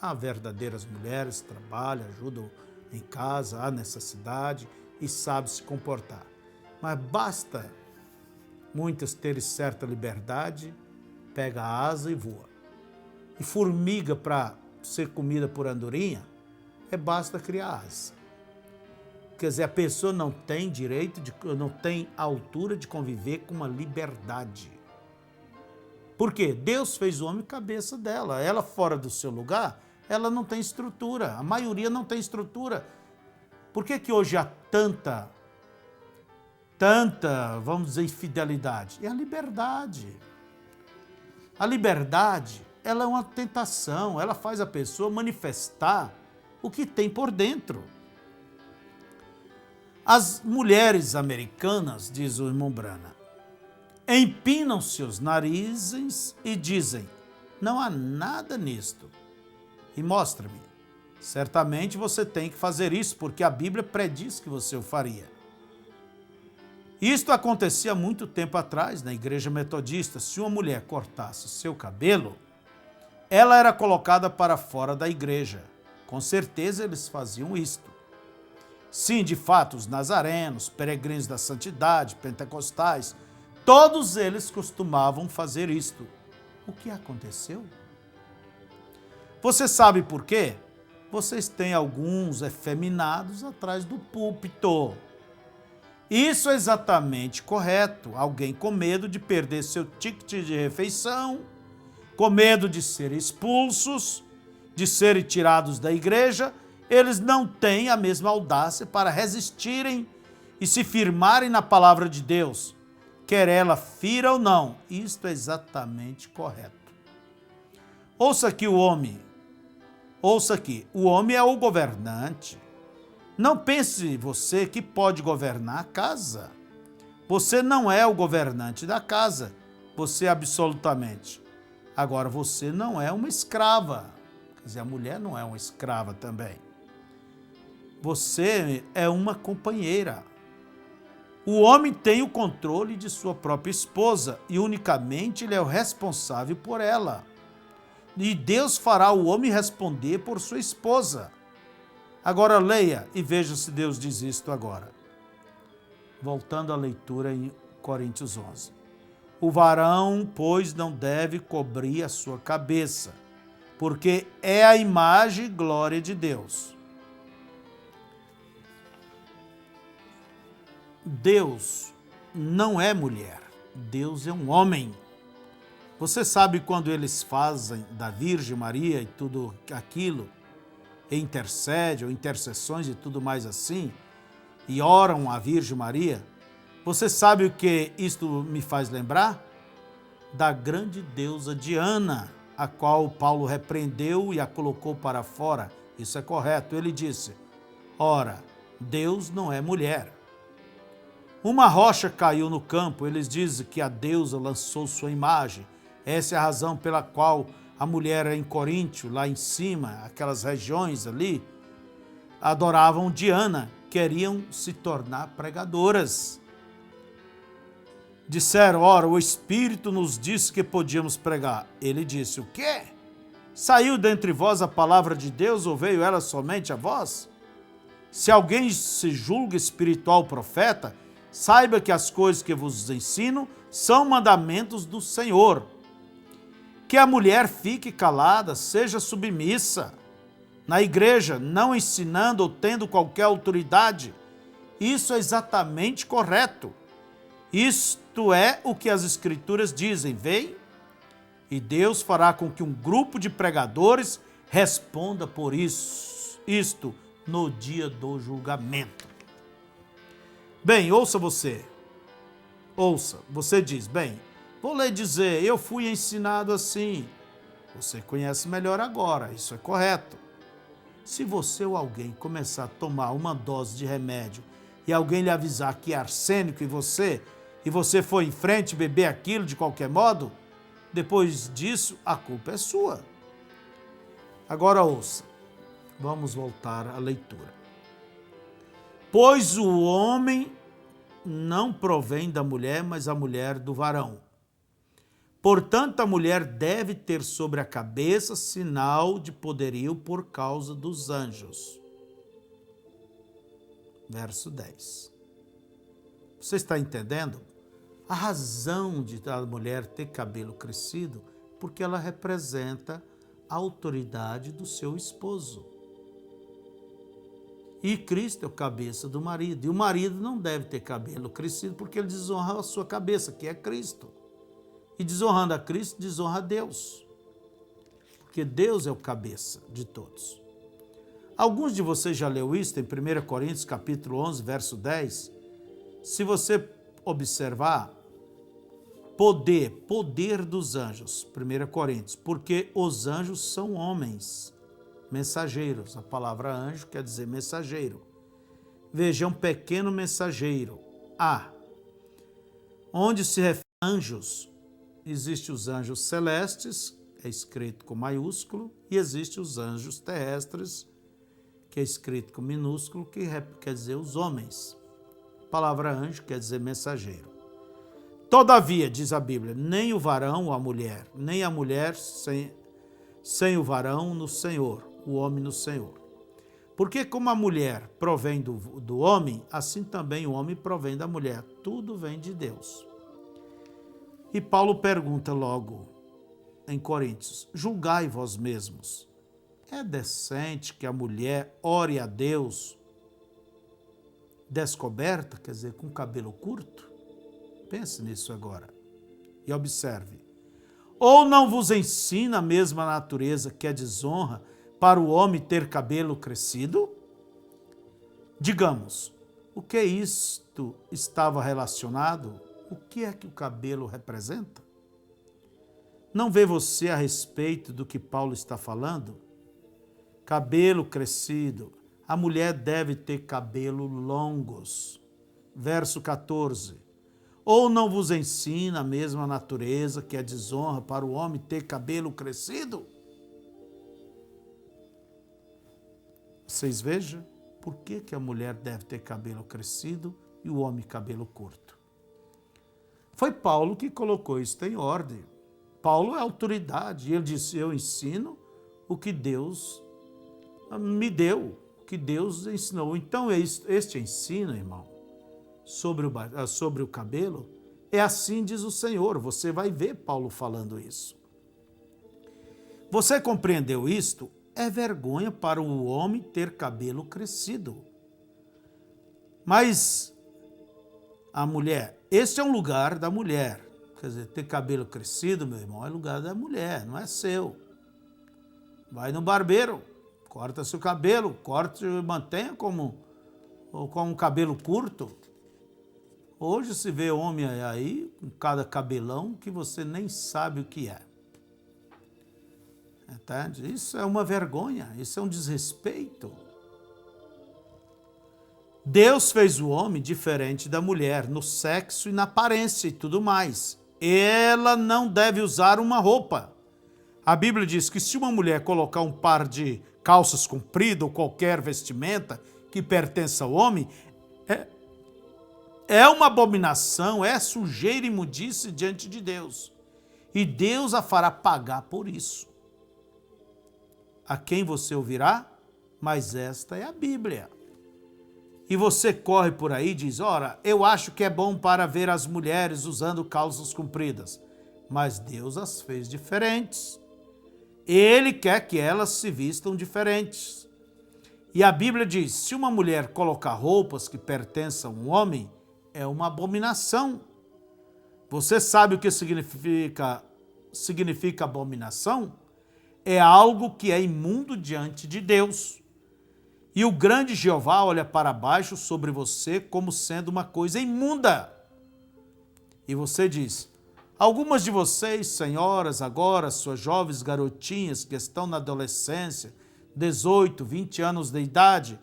Speaker 1: Há verdadeiras mulheres que trabalham, ajudam em casa, há necessidade e sabem se comportar. Mas basta muitas terem certa liberdade, pega a asa e voa. E formiga para ser comida por andorinha, basta criar asa. Quer dizer, a pessoa não tem direito, não tem altura de conviver com uma liberdade. Por quê? Deus fez o homem cabeça dela. Ela fora do seu lugar, ela não tem estrutura. A maioria não tem estrutura. Por que hoje há tanta, vamos dizer, infidelidade? É a liberdade. A liberdade, ela é uma tentação, ela faz a pessoa manifestar o que tem por dentro. As mulheres americanas, diz o irmão Brana, empinam seus narizes e dizem, não há nada nisto. E mostra-me. Certamente você tem que fazer isso, porque a Bíblia prediz que você o faria. Isto acontecia muito tempo atrás na igreja metodista. Se uma mulher cortasse seu cabelo, ela era colocada para fora da igreja. Com certeza eles faziam isto. Sim, de fato, os nazarenos, peregrinos da santidade, pentecostais, todos eles costumavam fazer isto. O que aconteceu? Você sabe por quê? vocês têm alguns efeminados atrás do púlpito. Isso é exatamente correto. Alguém com medo de perder seu ticket de refeição, com medo de serem expulsos, de serem tirados da igreja, eles não têm a mesma audácia para resistirem e se firmarem na palavra de Deus, quer ela fira ou não. Isto é exatamente correto. Ouça aqui o homem. Ouça aqui. O homem é o governante. Não pense você que pode governar a casa. Você não é o governante da casa. Você absolutamente. Agora, você não é uma escrava. Quer dizer, a mulher não é uma escrava também. Você é uma companheira. O homem tem o controle de sua própria esposa e unicamente ele é o responsável por ela. E Deus fará o homem responder por sua esposa. Agora leia e veja se Deus diz isto agora. Voltando à leitura em Coríntios 11. O varão, pois, não deve cobrir a sua cabeça, porque é a imagem e glória de Deus. Deus não é mulher, Deus é um homem. Você sabe quando eles fazem da Virgem Maria e tudo aquilo, e intercede, ou intercessões e tudo mais assim, e oram a Virgem Maria, você sabe o que isto me faz lembrar? Da grande deusa Diana, a qual Paulo repreendeu e a colocou para fora. Isso é correto. Ele disse, ora, Deus não é mulher. Uma rocha caiu no campo, eles dizem que a deusa lançou sua imagem. Essa é a razão pela qual a mulher em Coríntio, lá em cima, aquelas regiões ali, adoravam Diana, queriam se tornar pregadoras. Disseram, ora, o Espírito nos disse que podíamos pregar. Ele disse, o quê? Saiu dentre vós a palavra de Deus ou veio ela somente a vós? Se alguém se julga espiritual profeta, saiba que as coisas que vos ensino são mandamentos do Senhor. Que a mulher fique calada, seja submissa na igreja, não ensinando ou tendo qualquer autoridade. Isso é exatamente correto. Isto é o que as Escrituras dizem, vem? E Deus fará com que um grupo de pregadores responda por isto no dia do julgamento. Bem, ouça você. Ouça, você diz, bem, vou lhe dizer, eu fui ensinado assim. Você conhece melhor agora, isso é correto. Se você ou alguém começar a tomar uma dose de remédio e alguém lhe avisar que é arsênico em você, e você for em frente beber aquilo de qualquer modo, depois disso a culpa é sua. Agora ouça, vamos voltar à leitura. Pois o homem não provém da mulher, mas a mulher do varão. Portanto, a mulher deve ter sobre a cabeça sinal de poderio por causa dos anjos. Verso 10. Você está entendendo? A razão de a mulher ter cabelo crescido, porque ela representa a autoridade do seu esposo. E Cristo é o cabeça do marido. E o marido não deve ter cabelo crescido porque ele desonra a sua cabeça, que é Cristo. E desonrando a Cristo, desonra a Deus. Porque Deus é o cabeça de todos. Alguns de vocês já leu isso em 1 Coríntios capítulo 11, verso 10. Se você observar, poder dos anjos, 1 Coríntios, porque os anjos são homens, mensageiros. A palavra anjo quer dizer mensageiro. Veja, um pequeno mensageiro. Onde se refere a anjos, existem os anjos celestes, é escrito com maiúsculo, e existem os anjos terrestres, que é escrito com minúsculo, que quer dizer os homens. A palavra anjo quer dizer mensageiro. Todavia, diz a Bíblia, nem o varão ou a mulher, nem a mulher sem o varão no Senhor, o homem no Senhor. Porque como a mulher provém do homem, assim também o homem provém da mulher. Tudo vem de Deus. E Paulo pergunta logo em Coríntios, julgai vós mesmos. É decente que a mulher ore a Deus descoberta, quer dizer, com cabelo curto? Pense nisso agora e observe. Ou não vos ensina a mesma natureza que é desonra para o homem ter cabelo crescido? Digamos, o que isto estava relacionado? O que é que o cabelo representa? Não vê você a respeito do que Paulo está falando? Cabelo crescido. A mulher deve ter cabelo longos. Verso 14. Ou não vos ensina a mesma natureza que é desonra para o homem ter cabelo crescido? Vocês vejam por que a mulher deve ter cabelo crescido e o homem cabelo curto. Foi Paulo que colocou isso em ordem. Paulo é autoridade. Ele disse, eu ensino o que Deus me deu, o que Deus ensinou. Então, este ensino, irmão, sobre o cabelo, é assim diz o Senhor. Você vai ver Paulo falando isso. Você compreendeu isto? É vergonha para o homem ter cabelo crescido. Mas a mulher, este é um lugar da mulher. Quer dizer, ter cabelo crescido, meu irmão, é lugar da mulher, não é seu. Vai no barbeiro, corta seu cabelo, corte e mantenha como um cabelo curto. Hoje se vê homem aí com cada cabelão que você nem sabe o que é. Entende? Isso é uma vergonha, isso é um desrespeito. Deus fez o homem diferente da mulher no sexo e na aparência e tudo mais. Ela não deve usar uma roupa. A Bíblia diz que se uma mulher colocar um par de calças compridas ou qualquer vestimenta que pertença ao homem, é uma abominação, é sujeira e imundice diante de Deus. E Deus a fará pagar por isso. A quem você ouvirá? Mas esta é a Bíblia. E você corre por aí e diz, ora, eu acho que é bom para ver as mulheres usando calças compridas. Mas Deus as fez diferentes. Ele quer que elas se vistam diferentes. E a Bíblia diz, se uma mulher colocar roupas que pertencem a um homem, é uma abominação. Você sabe o que significa abominação? É algo que é imundo diante de Deus. E o grande Jeová olha para baixo sobre você como sendo uma coisa imunda. E você diz, algumas de vocês, senhoras, agora, suas jovens garotinhas que estão na adolescência, 18, 20 anos de idade,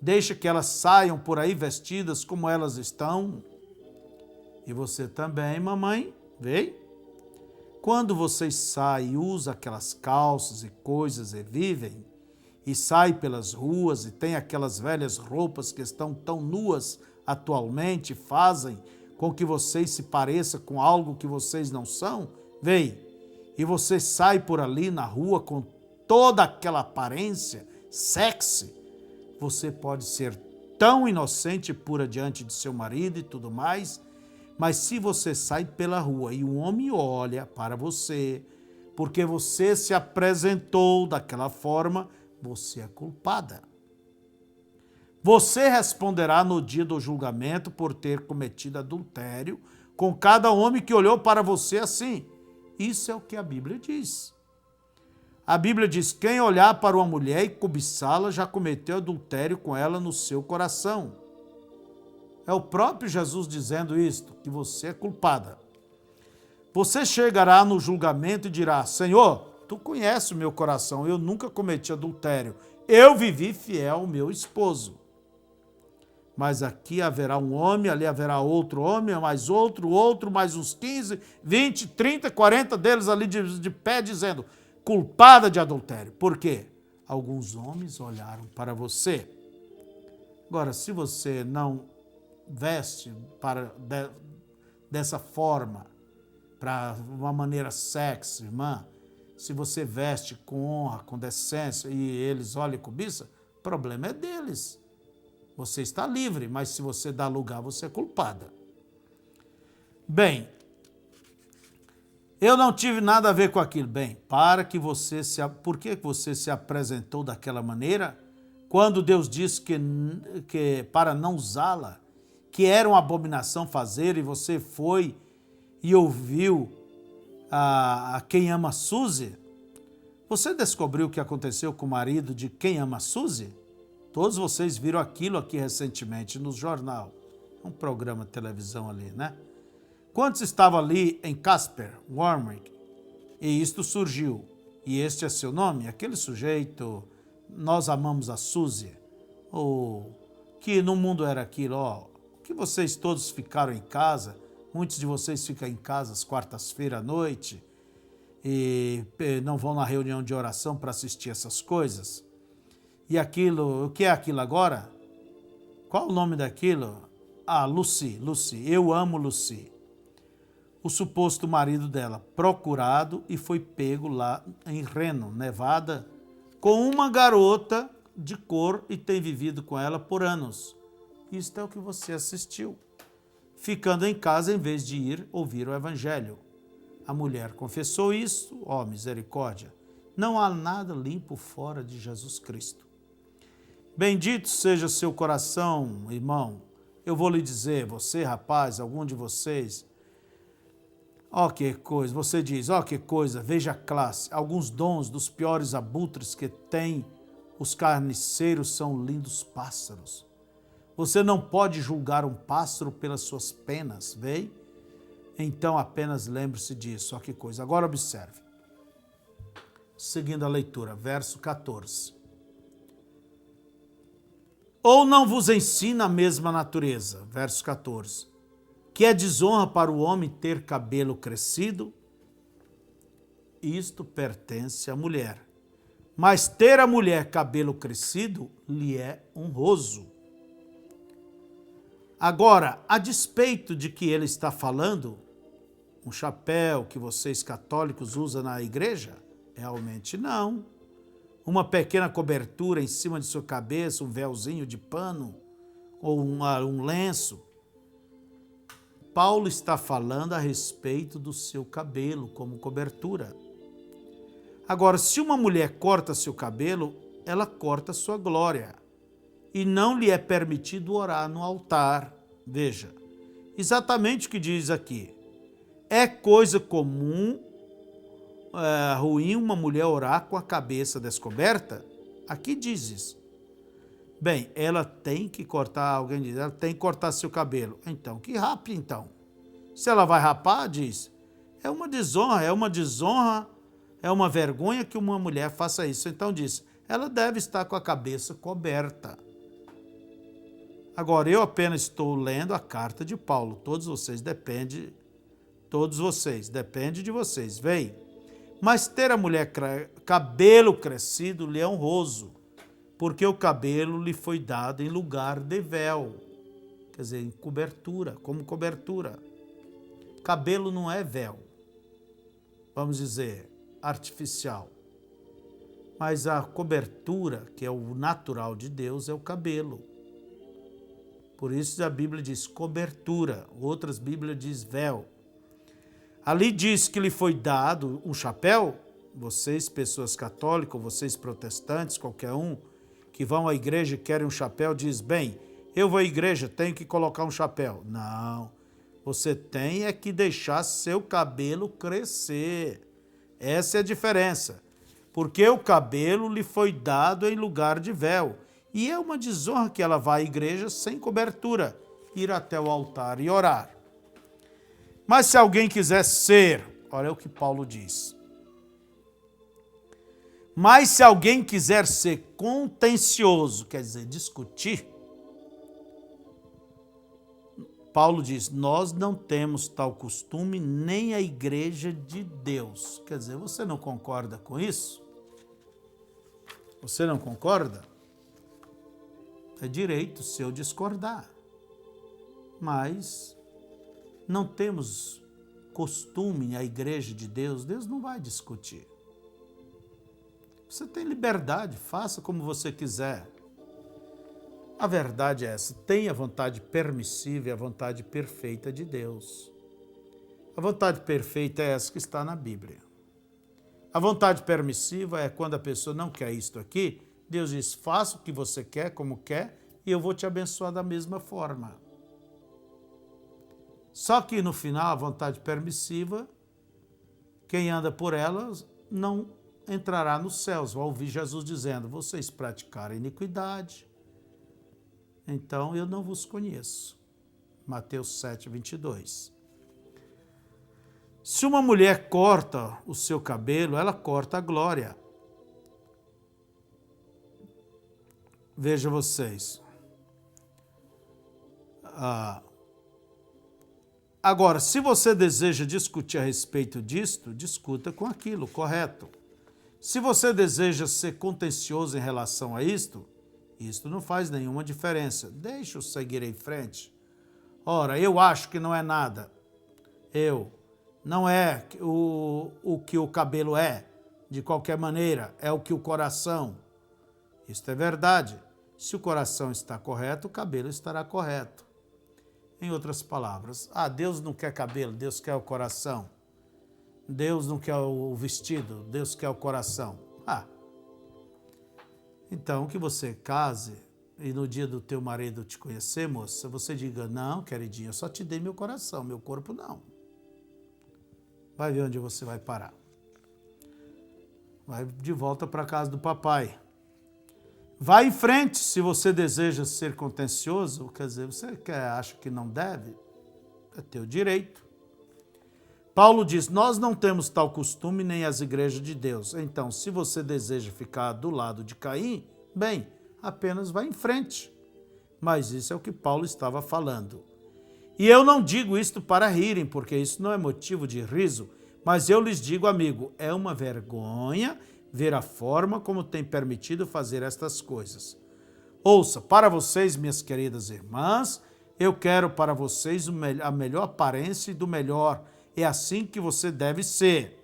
Speaker 1: deixa que elas saiam por aí vestidas como elas estão. E você também, mamãe, vê? Quando vocês saem e usam aquelas calças e coisas e vivem, e saem pelas ruas e tem aquelas velhas roupas que estão tão nuas atualmente, fazem com que vocês se pareçam com algo que vocês não são, vê? E você sai por ali na rua com toda aquela aparência sexy, você pode ser tão inocente e pura diante de seu marido e tudo mais, mas se você sai pela rua e um homem olha para você, porque você se apresentou daquela forma, você é culpada. Você responderá no dia do julgamento por ter cometido adultério com cada homem que olhou para você assim. Isso é o que a Bíblia diz. A Bíblia diz, quem olhar para uma mulher e cobiçá-la já cometeu adultério com ela no seu coração. É o próprio Jesus dizendo isto, que você é culpada. Você chegará no julgamento e dirá, Senhor, tu conheces o meu coração, eu nunca cometi adultério, eu vivi fiel ao meu esposo. Mas aqui haverá um homem, ali haverá outro homem, mais outro, mais uns 15, 20, 30, 40 deles ali de pé dizendo, culpada de adultério. Por quê? Alguns homens olharam para você. Agora, se você não veste dessa forma, para uma maneira sexy, irmã, se você veste com honra, com decência e eles olham e cobiçam, o problema é deles. Você está livre, mas se você dá lugar, você é culpada. Bem, Eu não tive nada a ver com aquilo. Bem, por que você se apresentou daquela maneira quando Deus disse que para não usá-la, que era uma abominação fazer, e você foi e ouviu a quem ama Suzy? Você descobriu o que aconteceu com o marido de quem ama Suzy? Todos vocês viram aquilo aqui recentemente no jornal. Um programa de televisão ali, né? Quantos estavam ali em Casper, Warwick? E isto surgiu. E este é seu nome? Aquele sujeito, nós amamos a Suzy. Ou que no mundo era aquilo, ó. Que vocês todos ficaram em casa. Muitos de vocês ficam em casa às quartas-feiras à noite e não vão na reunião de oração para assistir essas coisas. E aquilo, o que é aquilo agora? Qual o nome daquilo? Ah, Lucy, eu amo Lucy. O suposto marido dela, procurado e foi pego lá em Reno, Nevada, com uma garota de cor e tem vivido com ela por anos. Isto é o que você assistiu, ficando em casa em vez de ir ouvir o evangelho. A mulher confessou isso, ó misericórdia. Não há nada limpo fora de Jesus Cristo. Bendito seja seu coração, irmão. Eu vou lhe dizer, você, rapaz, algum de vocês, ó que coisa, você diz, ó que coisa, veja a classe, alguns dons dos piores abutres que tem os carniceiros são lindos pássaros. Você não pode julgar um pássaro pelas suas penas, vê? Então apenas lembre-se disso, ó que coisa. Agora observe. Seguindo a leitura, verso 14. Ou não vos ensina a mesma natureza, verso 14, que é desonra para o homem ter cabelo crescido? Isto pertence à mulher. Mas ter a mulher cabelo crescido lhe é honroso. Agora, a despeito de que ele está falando, um chapéu que vocês católicos usam na igreja? Realmente não. Uma pequena cobertura em cima de sua cabeça, um véuzinho de pano ou um lenço. Paulo está falando a respeito do seu cabelo como cobertura. Agora, se uma mulher corta seu cabelo, ela corta sua glória. E não lhe é permitido orar no altar. Veja, exatamente o que diz aqui. É coisa comum, ruim uma mulher orar com a cabeça descoberta? Aqui diz isso. Bem, ela tem que cortar, alguém diz, ela tem que cortar seu cabelo. Então, que rape então. Se ela vai rapar, diz, é uma desonra, é uma vergonha que uma mulher faça isso. Então diz, ela deve estar com a cabeça coberta. Agora, eu apenas estou lendo a carta de Paulo. Todos vocês, depende de vocês. Vem. Mas ter a mulher cabelo crescido lhe é honroso, porque o cabelo lhe foi dado em lugar de véu. Quer dizer, em cobertura, como cobertura. Cabelo não é véu, vamos dizer, artificial. Mas a cobertura, que é o natural de Deus, é o cabelo. Por isso a Bíblia diz cobertura, outras Bíblias diz véu. Ali diz que lhe foi dado um chapéu. Vocês, pessoas católicas, vocês protestantes, qualquer um, que vão à igreja e querem um chapéu, diz, bem, eu vou à igreja, tenho que colocar um chapéu. Não, você tem é que deixar seu cabelo crescer. Essa é a diferença. Porque o cabelo lhe foi dado em lugar de véu. E é uma desonra que ela vá à igreja sem cobertura, ir até o altar e orar. Mas se alguém quiser ser, olha o que Paulo diz. Mas se alguém quiser ser contencioso, quer dizer, discutir, Paulo diz, nós não temos tal costume nem a igreja de Deus. Quer dizer, você não concorda com isso? Você não concorda? É direito seu discordar. Mas não temos costume a igreja de Deus, Deus não vai discutir. Você tem liberdade, faça como você quiser. A verdade é essa, tenha a vontade permissiva e a vontade perfeita de Deus. A vontade perfeita é essa que está na Bíblia. A vontade permissiva é quando a pessoa não quer isto aqui, Deus diz, faça o que você quer, como quer, e eu vou te abençoar da mesma forma. Só que no final, a vontade permissiva, quem anda por ela não entrará nos céus. Vai ouvir Jesus dizendo, vocês praticaram iniquidade, então eu não vos conheço. Mateus 7, 22. Se uma mulher corta o seu cabelo, ela corta a glória. Veja vocês. Agora, se você deseja discutir a respeito disto, discuta com aquilo, correto. Se você deseja ser contencioso em relação a isto não faz nenhuma diferença. Deixa eu seguir em frente. Ora, eu acho que não é nada. Não é o que o cabelo é, de qualquer maneira, é o que o coração. Isto é verdade. Se o coração está correto, o cabelo estará correto. Em outras palavras, Deus não quer cabelo, Deus quer o coração. Deus não quer o vestido, Deus quer o coração. Então que você case e no dia do teu marido te conhecer, moça, você diga, não, queridinha, eu só te dei meu coração, meu corpo não. Vai ver onde você vai parar. Vai de volta para a casa do papai. Vai em frente, se você deseja ser contencioso, quer dizer, você acha que não deve, é teu direito. Paulo diz, nós não temos tal costume nem as igrejas de Deus. Então, se você deseja ficar do lado de Caim, bem, apenas vá em frente. Mas isso é o que Paulo estava falando. E eu não digo isto para rirem, porque isso não é motivo de riso, mas eu lhes digo, amigo, é uma vergonha ver a forma como tem permitido fazer estas coisas. Ouça, para vocês, minhas queridas irmãs, eu quero para vocês a melhor aparência e do melhor. É assim que você deve ser.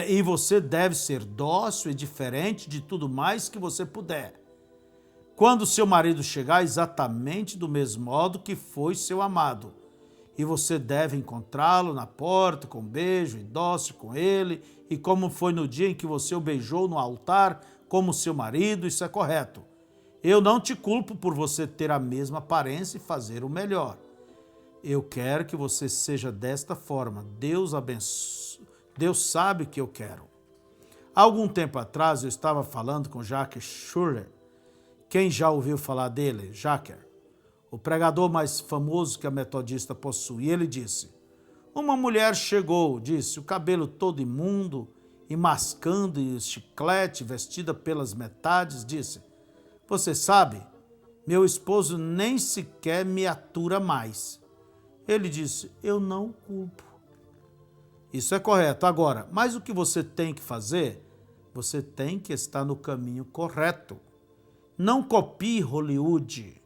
Speaker 1: E você deve ser dócil e diferente de tudo mais que você puder. Quando seu marido chegar, exatamente do mesmo modo que foi seu amado. E você deve encontrá-lo na porta com um beijo e dócil com ele, e como foi no dia em que você o beijou no altar como seu marido, isso é correto. Eu não te culpo por você ter a mesma aparência e fazer o melhor. Eu quero que você seja desta forma. Deus abençoe. Deus sabe o que eu quero. Há algum tempo atrás eu estava falando com Jacques Schuller. Quem já ouviu falar dele? Jacques, o pregador mais famoso que a metodista possui. Ele disse, uma mulher chegou, disse, o cabelo todo imundo e mascando e chiclete, vestida pelas metades, disse, você sabe, meu esposo nem sequer me atura mais. Ele disse, eu não o culpo. Isso é correto. Agora, mas o que você tem que fazer? Você tem que estar no caminho correto. Não copie Hollywood.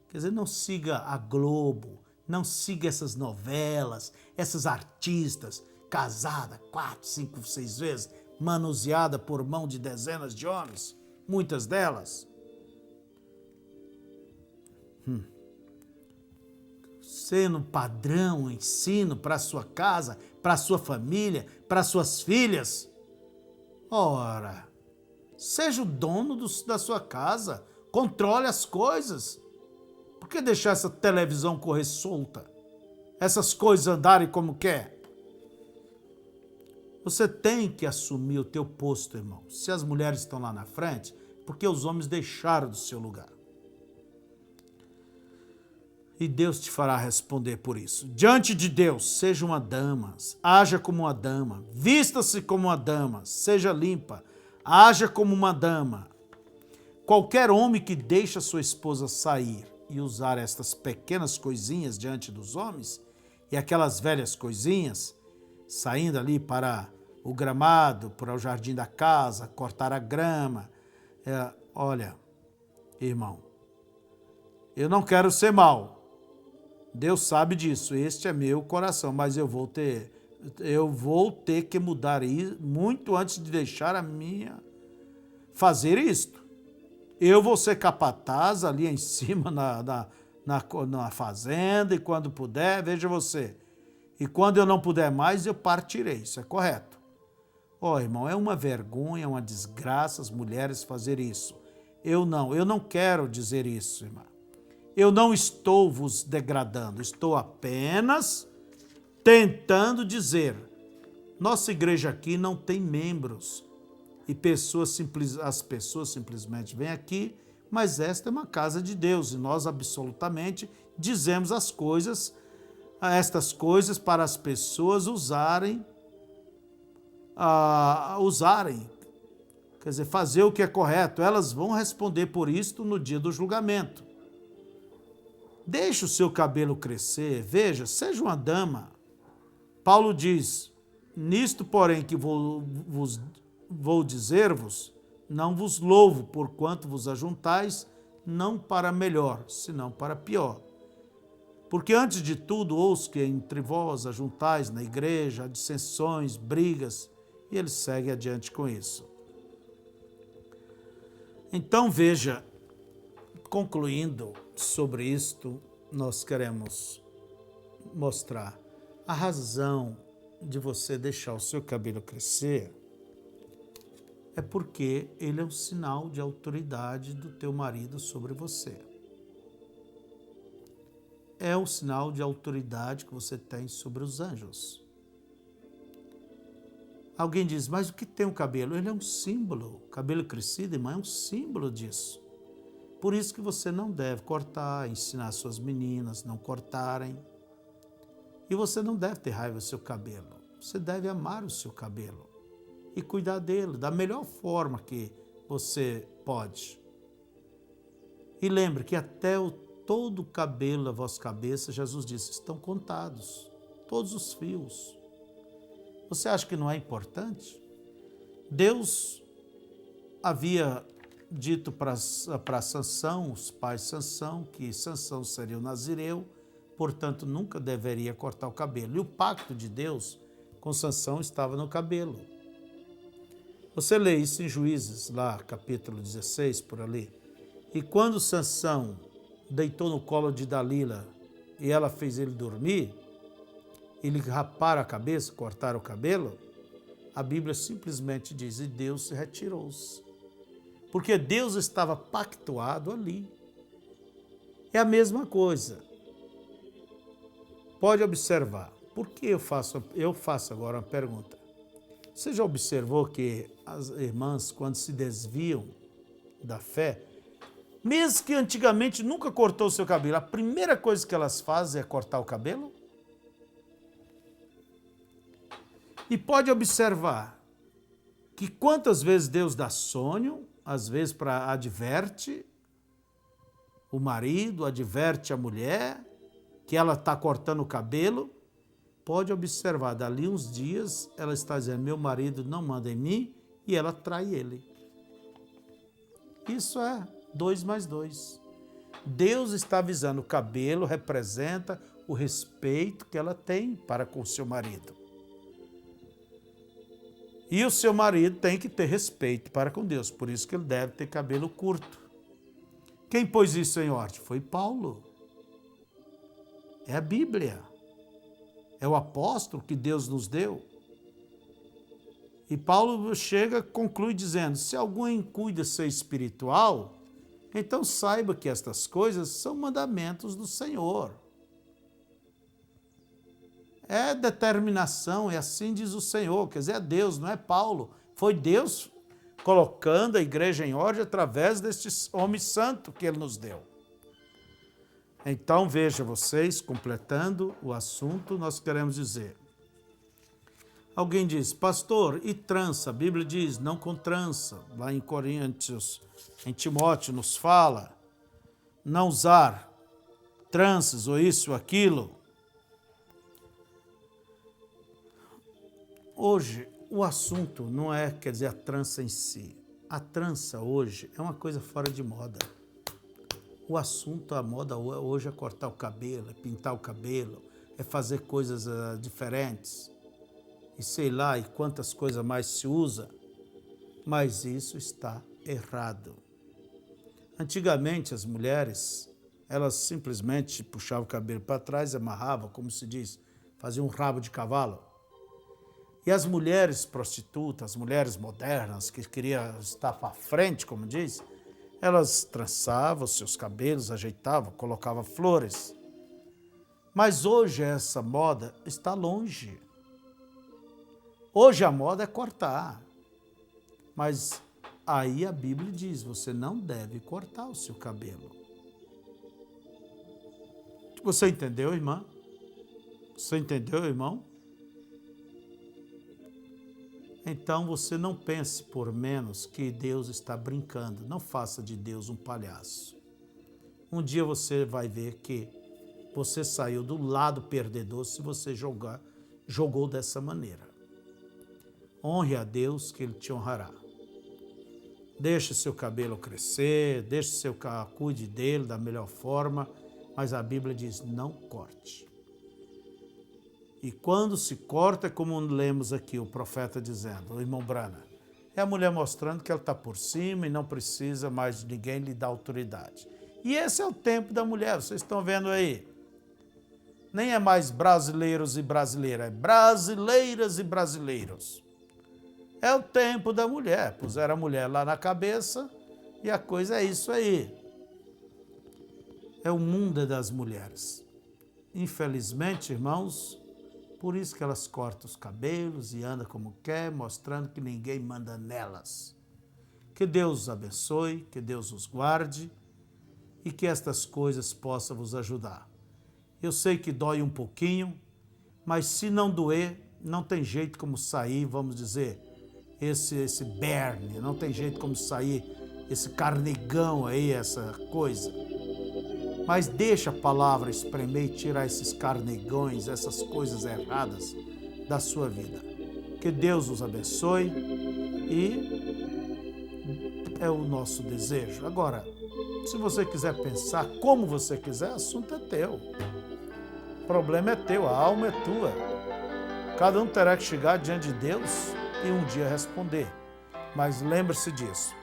Speaker 1: Quer dizer, não siga a Globo, não siga essas novelas, essas artistas, casada 4, 5, 6 vezes, manuseada por mão de dezenas de homens, muitas delas. Sendo padrão, ensino para a sua casa, para a sua família, para suas filhas. Ora, seja o dono da sua casa, controle as coisas. Por que deixar essa televisão correr solta? Essas coisas andarem como quer? Você tem que assumir o teu posto, irmão. Se as mulheres estão lá na frente, porque os homens deixaram do seu lugar. E Deus te fará responder por isso. Diante de Deus, seja uma dama, haja como uma dama, vista-se como uma dama, seja limpa, haja como uma dama. Qualquer homem que deixa sua esposa sair e usar estas pequenas coisinhas diante dos homens, e aquelas velhas coisinhas, saindo ali para o gramado, para o jardim da casa, cortar a grama. Olha, irmão, eu não quero ser mau. Deus sabe disso, este é meu coração, mas eu vou ter que mudar isso muito antes de deixar a minha fazer isto. Eu vou ser capataz ali em cima na fazenda e quando puder, veja você, E quando eu não puder mais, eu partirei. Isso é correto. Irmão, é uma vergonha, uma desgraça as mulheres fazerem isso. Eu não quero dizer isso, irmã. Eu não estou vos degradando, estou apenas tentando dizer. Nossa igreja aqui não tem membros e as pessoas simplesmente vêm aqui, mas esta é uma casa de Deus e nós absolutamente dizemos estas coisas para as pessoas usarem, quer dizer, fazer o que é correto. Elas vão responder por isto no dia do julgamento. Deixe o seu cabelo crescer, veja, seja uma dama. Paulo diz, nisto, porém, que vou dizer-vos, não vos louvo, porquanto vos ajuntais, não para melhor, senão para pior. Porque antes de tudo, ouço que entre vós ajuntais na igreja, há dissensões, brigas, e ele segue adiante com isso. Então veja, concluindo sobre isto, nós queremos mostrar a razão de você deixar o seu cabelo crescer é porque ele é um sinal de autoridade do teu marido sobre você. É um sinal de autoridade que você tem sobre os anjos. Alguém diz, mas o que tem o cabelo? Ele é um símbolo. O cabelo crescido, irmão, é um símbolo disso. Por isso que você não deve cortar, ensinar suas meninas a não cortarem. E você não deve ter raiva do seu cabelo. Você deve amar o seu cabelo e cuidar dele da melhor forma que você pode. E lembre que até todo o cabelo da vossa cabeça, Jesus disse, estão contados, todos os fios. Você acha que não é importante? Deus havia dito para Sansão, os pais de Sansão, que Sansão seria o nazireu, portanto nunca deveria cortar o cabelo. E o pacto de Deus com Sansão estava no cabelo. Você lê isso em Juízes, lá, capítulo 16, por ali. E quando Sansão deitou no colo de Dalila e ela fez ele dormir, ele rapar a cabeça, cortar o cabelo, a Bíblia simplesmente diz, e Deus se retirou-se. Porque Deus estava pactuado ali. É a mesma coisa. Pode observar. Por que eu faço agora uma pergunta? Você já observou que as irmãs, quando se desviam da fé, mesmo que antigamente nunca cortou o seu cabelo, a primeira coisa que elas fazem é cortar o cabelo? E pode observar que quantas vezes Deus dá sonho, às vezes adverte o marido, adverte a mulher, que ela está cortando o cabelo. Pode observar, dali uns dias, ela está dizendo, meu marido não manda em mim, e ela trai ele. Isso é 2 mais 2. Deus está avisando, o cabelo representa o respeito que ela tem para com o seu marido. E o seu marido tem que ter respeito para com Deus, por isso que ele deve ter cabelo curto. Quem pôs isso em ordem? Foi Paulo. É a Bíblia. É o apóstolo que Deus nos deu. E Paulo conclui dizendo, se alguém cuida ser espiritual, então saiba que estas coisas são mandamentos do Senhor. É determinação, é assim diz o Senhor, quer dizer, é Deus, não é Paulo. Foi Deus colocando a igreja em ordem através deste homem santo que ele nos deu. Então, veja vocês, completando o assunto, nós queremos dizer. Alguém diz, pastor, e trança? A Bíblia diz, não com trança. Lá em Coríntios, em Timóteo nos fala, não usar tranças ou isso ou aquilo. Hoje, o assunto não é, quer dizer, a trança em si. A trança hoje é uma coisa fora de moda. O assunto, a moda hoje é cortar o cabelo, é pintar o cabelo, é fazer coisas diferentes. E sei lá, e quantas coisas mais se usa. Mas isso está errado. Antigamente, as mulheres, elas simplesmente puxavam o cabelo para trás, amarravam, como se diz, faziam um rabo de cavalo. E as mulheres prostitutas, as mulheres modernas, que queriam estar para frente, como diz, elas trançavam seus cabelos, ajeitavam, colocavam flores. Mas hoje essa moda está longe. Hoje a moda é cortar. Mas aí a Bíblia diz, você não deve cortar o seu cabelo. Você entendeu, irmã? Você entendeu, irmão? Então você não pense por menos que Deus está brincando. Não faça de Deus um palhaço. Um dia você vai ver que você saiu do lado perdedor se você jogou dessa maneira. Honre a Deus que Ele te honrará. Deixe seu cabelo crescer, cuide dele da melhor forma, mas a Bíblia diz, não corte. E quando se corta, é como lemos aqui o profeta dizendo, o irmão Brana, é a mulher mostrando que ela está por cima e não precisa mais de ninguém lhe dar autoridade. E esse é o tempo da mulher, vocês estão vendo aí. Nem é mais brasileiros e brasileiras, é brasileiras e brasileiros. É o tempo da mulher, puseram a mulher lá na cabeça e a coisa é isso aí. É o mundo das mulheres. Infelizmente, irmãos, por isso que elas cortam os cabelos e andam como quer, mostrando que ninguém manda nelas. Que Deus os abençoe, que Deus os guarde e que estas coisas possam vos ajudar. Eu sei que dói um pouquinho, mas se não doer, não tem jeito como sair, vamos dizer, esse berne, não tem jeito como sair esse carnegão aí, essa coisa. Mas deixa a palavra espremer e tirar esses carnegões, essas coisas erradas da sua vida. Que Deus os abençoe e é o nosso desejo. Agora, se você quiser pensar como você quiser, o assunto é teu. O problema é teu, a alma é tua. Cada um terá que chegar diante de Deus e um dia responder. Mas lembre-se disso.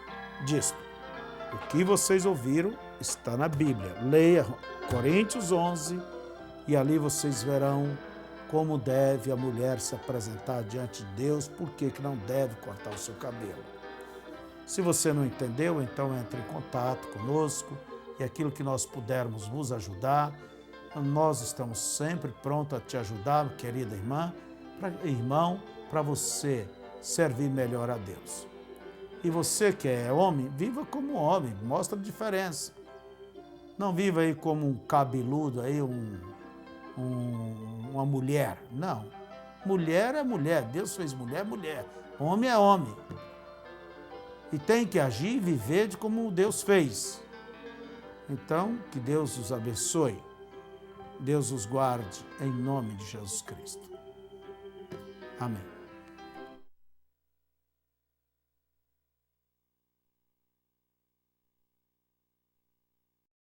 Speaker 1: O que vocês ouviram está na Bíblia. Leia Coríntios 11 e ali vocês verão como deve a mulher se apresentar diante de Deus, por que não deve cortar o seu cabelo. Se você não entendeu, então entre em contato conosco e aquilo que nós pudermos vos ajudar, nós estamos sempre prontos a te ajudar, querida irmão, para você servir melhor a Deus. E você que é homem, viva como homem, mostra a diferença. Não viva aí como um cabeludo, aí uma mulher. Não. Mulher é mulher, Deus fez mulher, mulher. Homem é homem. E tem que agir e viver de como Deus fez. Então, que Deus os abençoe. Deus os guarde em nome de Jesus Cristo. Amém.